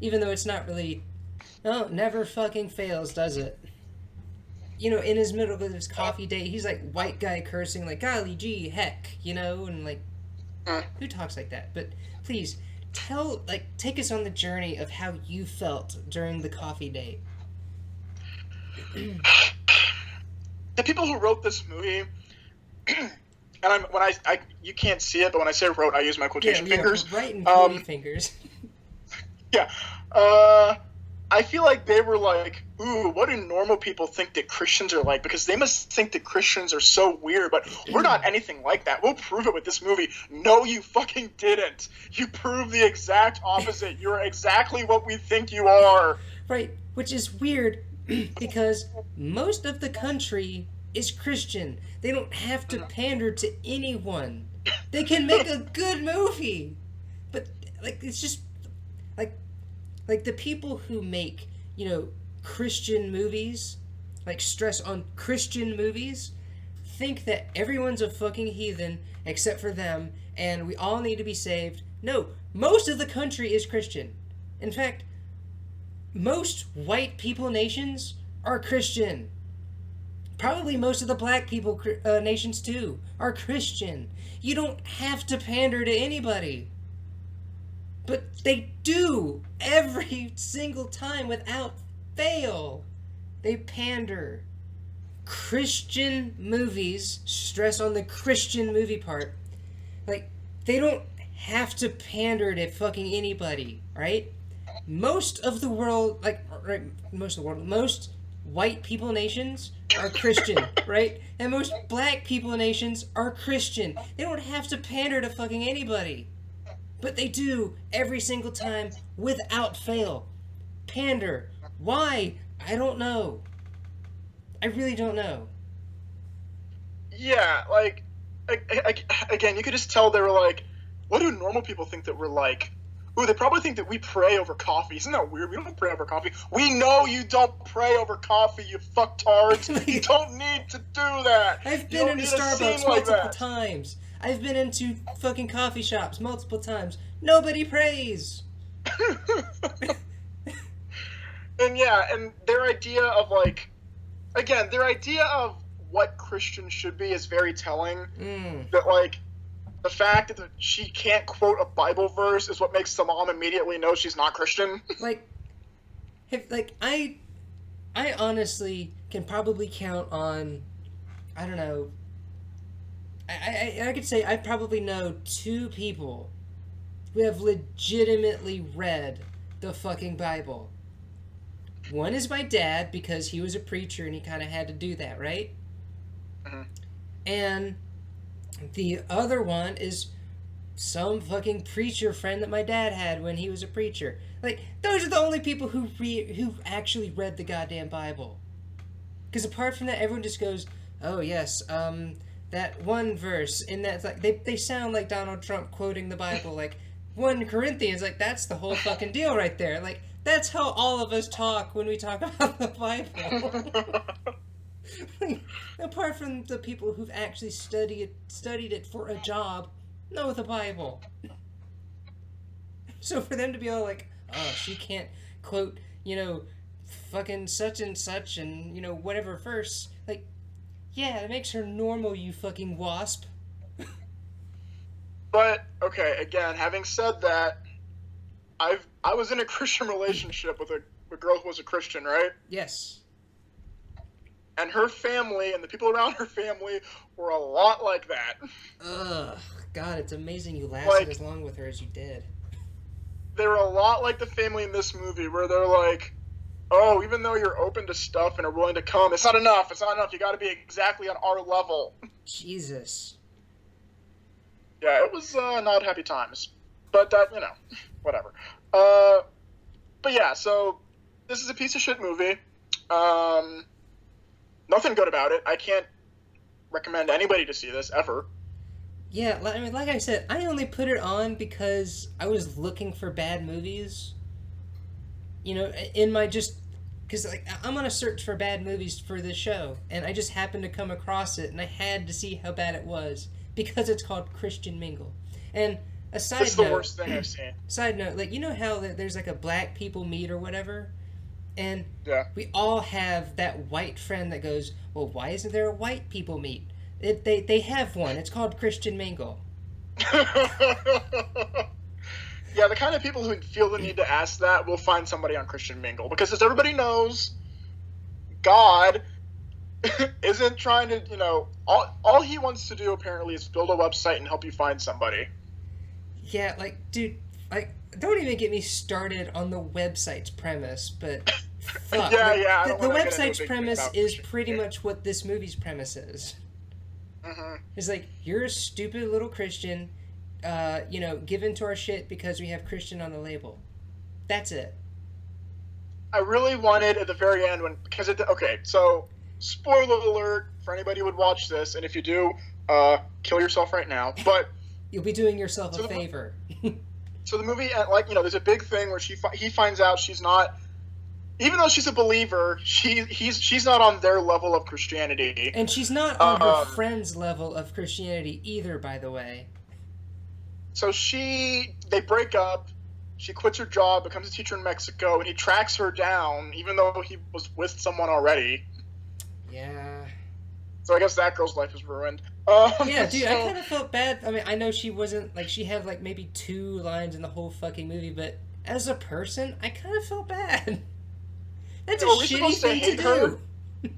Even though it's not really... No, never fucking fails, does it? In his middle of his coffee date, he's like, white guy cursing, like, golly gee, heck, and, like, who talks like that? But, please, take us on the journey of how you felt during the coffee date. The people who wrote this movie... And you can't see it, but when I say wrote, I use my quotation fingers. Writing quoting fingers. Yeah. I feel like they were like, ooh, what do normal people think that Christians are like? Because they must think that Christians are so weird, but we're not anything like that. We'll prove it with this movie. No, you fucking didn't. You proved the exact opposite. You're exactly what we think you are. Right, which is weird because most of the country is Christian. They don't have to pander to anyone. They can make a good movie. But like it's just like the people who make, Christian movies, like stress on Christian movies, think that everyone's a fucking heathen except for them and we all need to be saved. No, most of the country is Christian. In fact, most white people nations are Christian. Probably most of the black people nations too are Christian. You don't have to pander to anybody. But they do every single time without fail. They pander. Christian movies, stress on the Christian movie part, like, they don't have to pander to fucking anybody, right? Most of the world, most white people nations are Christian, right? And most black people nations are Christian. They don't have to pander to fucking anybody. But they do every single time without fail. Pander. Why? I don't know. I really don't know. Yeah, like, again, you could just tell they were like, what do normal people think that we're like? Ooh, they probably think that we pray over coffee. Isn't that weird? We don't pray over coffee. We know you don't pray over coffee, you fucktards. You don't need to do that. I've been into Starbucks multiple times. I've been into fucking coffee shops multiple times. Nobody prays. And yeah, and their idea of their idea of what Christians should be is very telling. That the fact that she can't quote a Bible verse is what makes the mom immediately know she's not Christian. I honestly can probably count on, I don't know, I could say I probably know 2 people who have legitimately read the fucking Bible. One is my dad, because he was a preacher and he kind of had to do that, right? Mm-hmm. And the other one is some fucking preacher friend that my dad had when he was a preacher. Like, those are the only people who actually read the goddamn Bible. Because apart from that, everyone just goes, oh yes, that one verse in that, like, they sound like Donald Trump quoting the Bible, like 1 Corinthians, like that's the whole fucking deal right there. Like, that's how all of us talk when we talk about the Bible. Like, apart from the people who've actually studied it for a job, know the Bible. So for them to be all like, oh, she can't quote, fucking such and such and, whatever verse, like, yeah, it makes her normal, you fucking wasp. But, okay, again, having said that, I was in a Christian relationship with a girl who was a Christian, right? Yes. And her family and the people around her family were a lot like that. Ugh, God, it's amazing you lasted as long with her as you did. They were a lot like the family in this movie, where they're like, oh, even though you're open to stuff and are willing to come, it's not enough. It's not enough. You got to be exactly on our level. Jesus. Yeah, it was not happy times. But that, whatever. But yeah, so this is a piece of shit movie. Nothing good about it. I can't recommend anybody to see this, ever. Yeah, I mean, like I said, I only put it on because I was looking for bad movies. In my because I'm on a search for bad movies for this show, and I just happened to come across it, and I had to see how bad it was, because it's called Christian Mingle. And a side note... It's the worst thing I've seen. Side note, how there's a black people meet or whatever? And yeah, we all have that white friend that goes, well, why isn't there a white people meet? They have one. It's called Christian Mingle. Yeah, the kind of people who feel the need to ask that will find somebody on Christian Mingle. Because as everybody knows, God isn't trying to, all he wants to do apparently is build a website and help you find somebody. Yeah, dude, Like, don't even get me started on the website's premise, but fuck. Yeah, like, yeah. I don't the wanna get into a website's big thing premise about is Christian pretty faith. much what this movie's premise is. Mm-hmm. It's like, you're a stupid little Christian, given to our shit because we have Christian on the label. That's it. I really wanted at the very end so spoiler alert for anybody who would watch this, and if you do, kill yourself right now. But You'll be doing yourself So a the- favor. so the movie, there's a big thing where he finds out she's not, even though she's a believer, she's not on their level of Christianity. And she's not on her friend's level of Christianity either, by the way. So they break up. She quits her job, becomes a teacher in Mexico, and he tracks her down, even though he was with someone already. Yeah. So I guess that girl's life is ruined. Yeah, dude, I kind of felt bad. I mean, I know she wasn't, like, she had, like, maybe 2 lines in the whole fucking movie, but as a person, I kind of felt bad. That's a Are we shitty supposed to thing to hate her? do.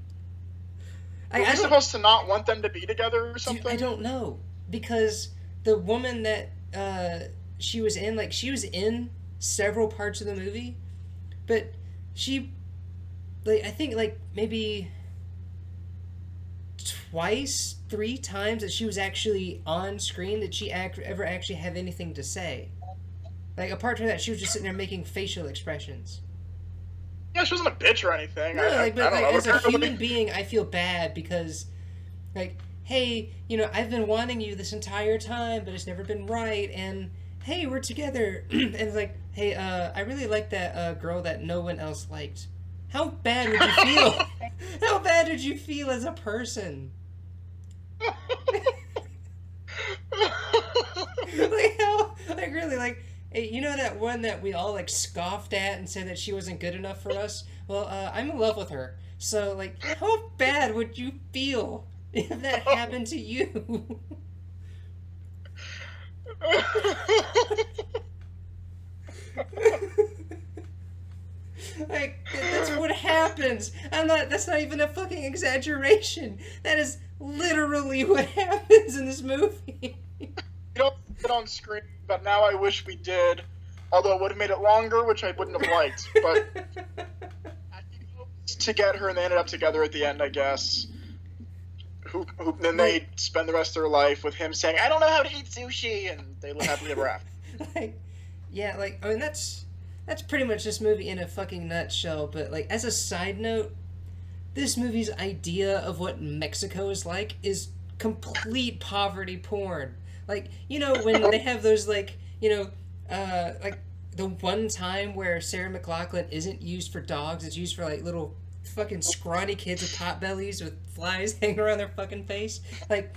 Are we supposed to not want them to be together or something? Dude, I don't know. Because the woman that she was in several parts of the movie, but she, like, I think, like, maybe twice, 3 times that she was actually on screen did she ever actually have anything to say. Like, apart from that, she was just sitting there making facial expressions. Yeah, she wasn't a bitch or anything. No, I don't know. as a human being, I feel bad because, like, hey, I've been wanting you this entire time, but it's never been right, and hey, we're together, and it's like, hey, I really like that girl that no one else liked. How bad would you feel? How bad did you feel as a person? Hey, that one that we all, like, scoffed at and said that she wasn't good enough for us? Well, I'm in love with her. So, like, how bad would you feel if that happened to you? Like, that's what happens. That's not even a fucking exaggeration. That is literally what happens in this movie. You don't put it on screen, but now I wish we did. Although it would have made it longer, which I wouldn't have liked. But to get her, and they ended up together at the end, I guess. Then they spend the rest of their life with him saying, "I don't know how to eat sushi," and they live happily ever after. That's pretty much this movie in a fucking nutshell. But, like, as a side note, this movie's idea of what Mexico is like is complete poverty porn. Like, when they have those, like, like, the one time where Sarah McLachlan isn't used for dogs, it's used for, like, little fucking scrawny kids with pot bellies with flies hanging around their fucking face. Like,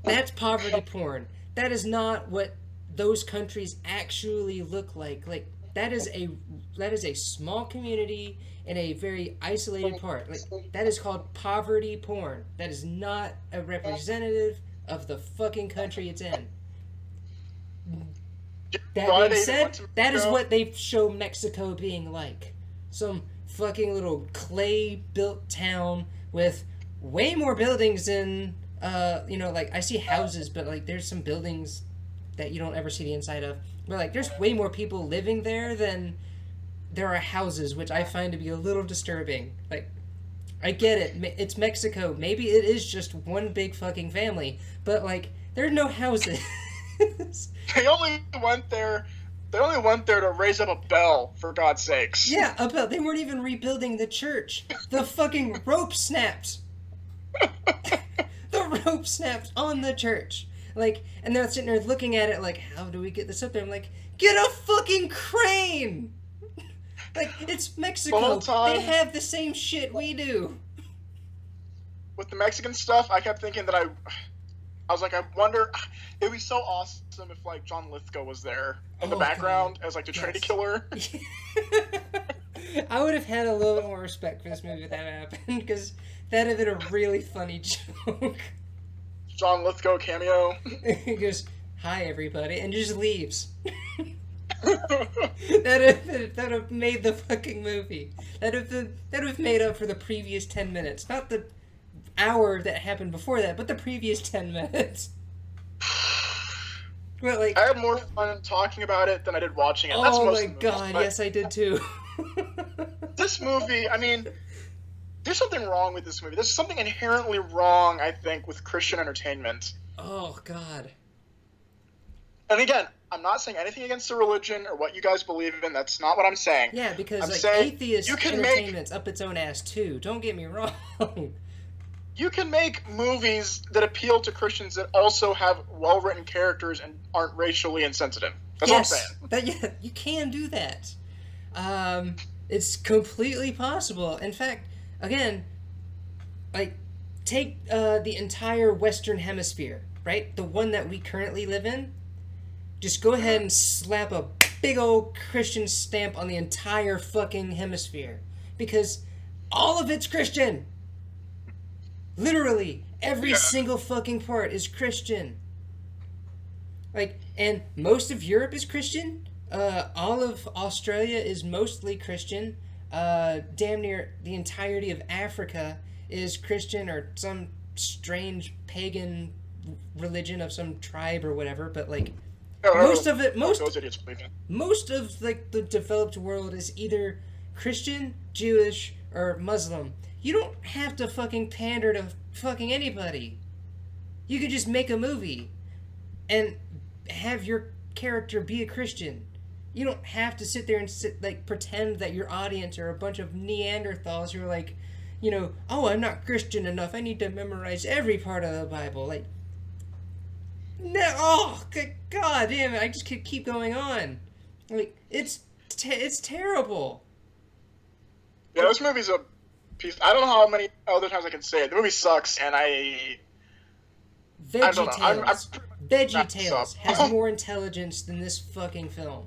that's poverty porn. That is not what those countries actually look like. Like, that is a small community in a very isolated part. Like, that is called poverty porn. That is not a representative of the fucking country it's in. That being said, that is what they show Mexico being like. Some fucking little clay-built town with way more buildings than, like, I see houses, but, like, there's some buildings that you don't ever see the inside of. But, like, there's way more people living there than there are houses, which I find to be a little disturbing. Like, I get it. It's Mexico. Maybe it is just one big fucking family. But, like, there are no houses. They only went there to raise up a bell, for God's sakes. Yeah, a bell. They weren't even rebuilding the church. The fucking rope snapped. The rope snapped on the church. Like, and they're sitting there looking at it like, how do we get this up there? I'm like, get a fucking crane! Like, it's Mexico. They have the same shit we do. With the Mexican stuff, I kept thinking that I was like, I wonder, it would be so awesome if, like, John Lithgow was there in the background as, like, the Trinity Killer. I would have had a little bit more respect for this movie if that happened, because that would have been a really funny joke. John Lithgow cameo. He goes, "Hi, everybody," and just leaves. That would have made the fucking movie. That would have made up for the previous 10 minutes. Not the hour that happened before that, but the previous 10 minutes. Well, like, I had more fun talking about it than I did watching it. That's oh most my of the movies, god, but yes, I did too. this movie, I mean, there's something wrong with this movie. There's something inherently wrong, I think, with Christian entertainment. Oh god. And again, I'm not saying anything against the religion or what you guys believe in. That's not what I'm saying. Yeah, because I'm like saying atheist you can entertainment's up its own ass too. Don't get me wrong. You can make movies that appeal to Christians that also have well-written characters and aren't racially insensitive. That's Yes, what I'm saying. yeah, you can do that. It's completely possible. In fact, again, like, take the entire Western Hemisphere, right? The one that we currently live in. Just go ahead and slap a big old Christian stamp on the entire fucking hemisphere. Because all of it's Christian. Literally, every single fucking part is Christian. Like, and most of Europe is Christian. All of Australia is mostly Christian. Damn near the entirety of Africa is Christian or some strange pagan religion of some tribe or whatever. But like, most of like the developed world is either Christian, Jewish, or Muslim. You don't have to fucking pander to fucking anybody. You could just make a movie and have your character be a Christian. You don't have to sit there and pretend that your audience are a bunch of Neanderthals who are like, you know, oh, I'm not Christian enough. I need to memorize every part of the Bible. Like, no, oh, god damn it! I just could keep going on. Like, it's terrible. Yeah, this movie's a piece. I don't know how many other times I can say it. The movie sucks, and I don't know. VeggieTales has more intelligence than this fucking film.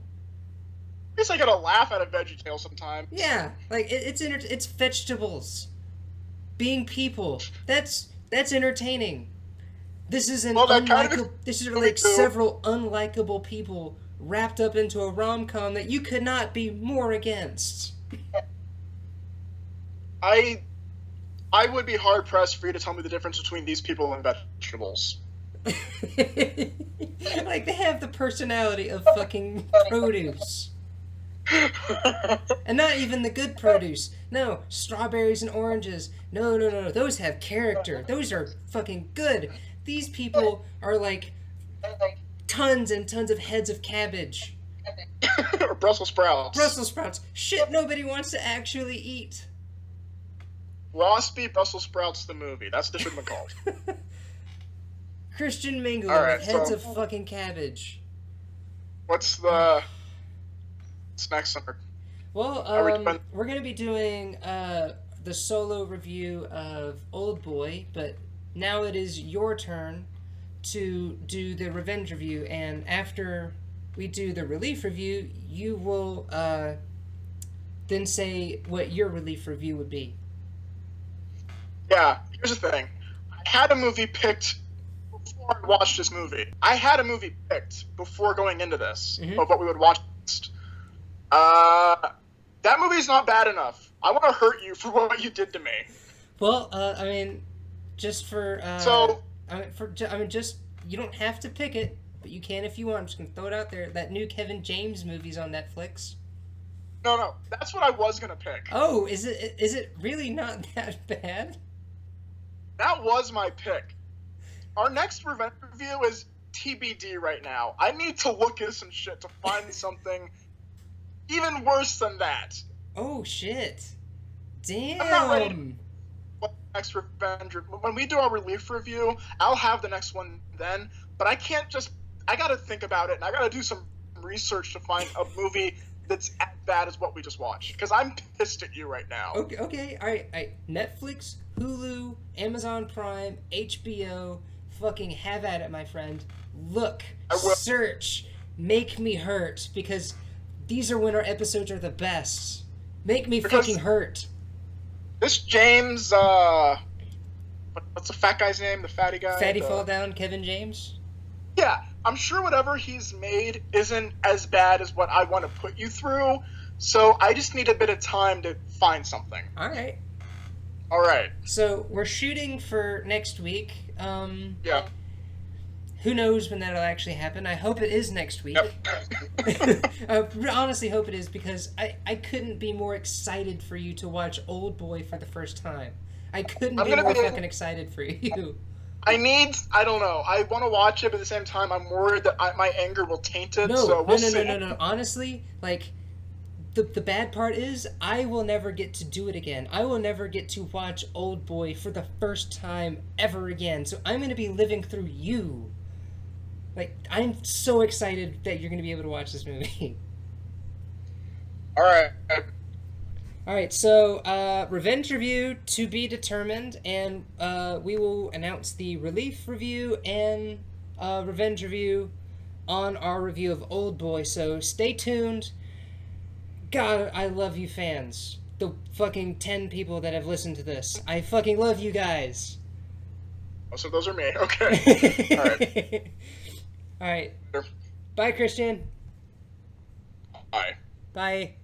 At least I gotta laugh at a VeggieTale sometimes. Yeah, like it's vegetables being people. That's entertaining. This is this is like several unlikable people wrapped up into a rom-com that you could not be more against. I would be hard pressed for you to tell me the difference between these people and vegetables. Like, they have the personality of fucking produce. And not even the good produce. No, strawberries and oranges. No. Those have character. Those are fucking good. These people are like tons and tons of heads of cabbage. Or Brussels sprouts. Brussels sprouts. Shit nobody wants to actually eat. Waspy Brussels Sprouts the movie. That's what this should have been called. Christian Mingle with heads of fucking cabbage. What's next summer? Well, we're going to be doing the solo review of Old Boy, but now it is your turn to do the revenge review, and after we do the relief review, you will then say what your relief review would be. Yeah, here's the thing. I had a movie picked before I watched this movie. I had a movie picked before going into this of what we would watch next. That movie's not bad enough. I want to hurt you for what you did to me. Well, I mean, just for just you don't have to pick it, but you can if you want. I'm just gonna throw it out there. That new Kevin James movie's on Netflix. No, that's what I was gonna pick. Oh, is it really not that bad? That was my pick. Our next revenge review is TBD right now. I need to look at some shit to find something even worse than that. Oh shit! Damn. I'm not ready. Next revenge. When we do our relief review, I'll have the next one then. But I can't just. I gotta think about it, and I gotta do some research to find a movie that's as bad as what we just watched. Because I'm pissed at you right now. Okay. All right. Netflix, Hulu, Amazon Prime, HBO. Fucking have at it, my friend. Look, search, make me hurt, because these are when our episodes are the best. Make me fucking hurt. This James, what's the fat guy's name? The fatty guy? Fatty Fall Down, Kevin James? Yeah, I'm sure whatever he's made isn't as bad as what I want to put you through, so I just need a bit of time to find something. Alright. Alright. So, we're shooting for next week. Yeah. Who knows when that'll actually happen? I hope it is next week. Yep. I honestly hope it is, because I couldn't be more excited for you to watch Old Boy for the first time. I couldn't be more fucking excited for you. I don't know. I want to watch it, but at the same time, I'm worried that my anger will taint it. No. Honestly, like, the bad part is I will never get to do it again. I will never get to watch Old Boy for the first time ever again. So I'm going to be living through you. Like, I'm so excited that you're going to be able to watch this movie. All right. Alright, so, Revenge review to be determined, and we will announce the Relief review and Revenge review on our review of Old Boy, so stay tuned. God, I love you fans. The fucking 10 people that have listened to this. I fucking love you guys. Oh, so those are me. Okay. Alright. Alright. Bye, Christian. Bye. Bye.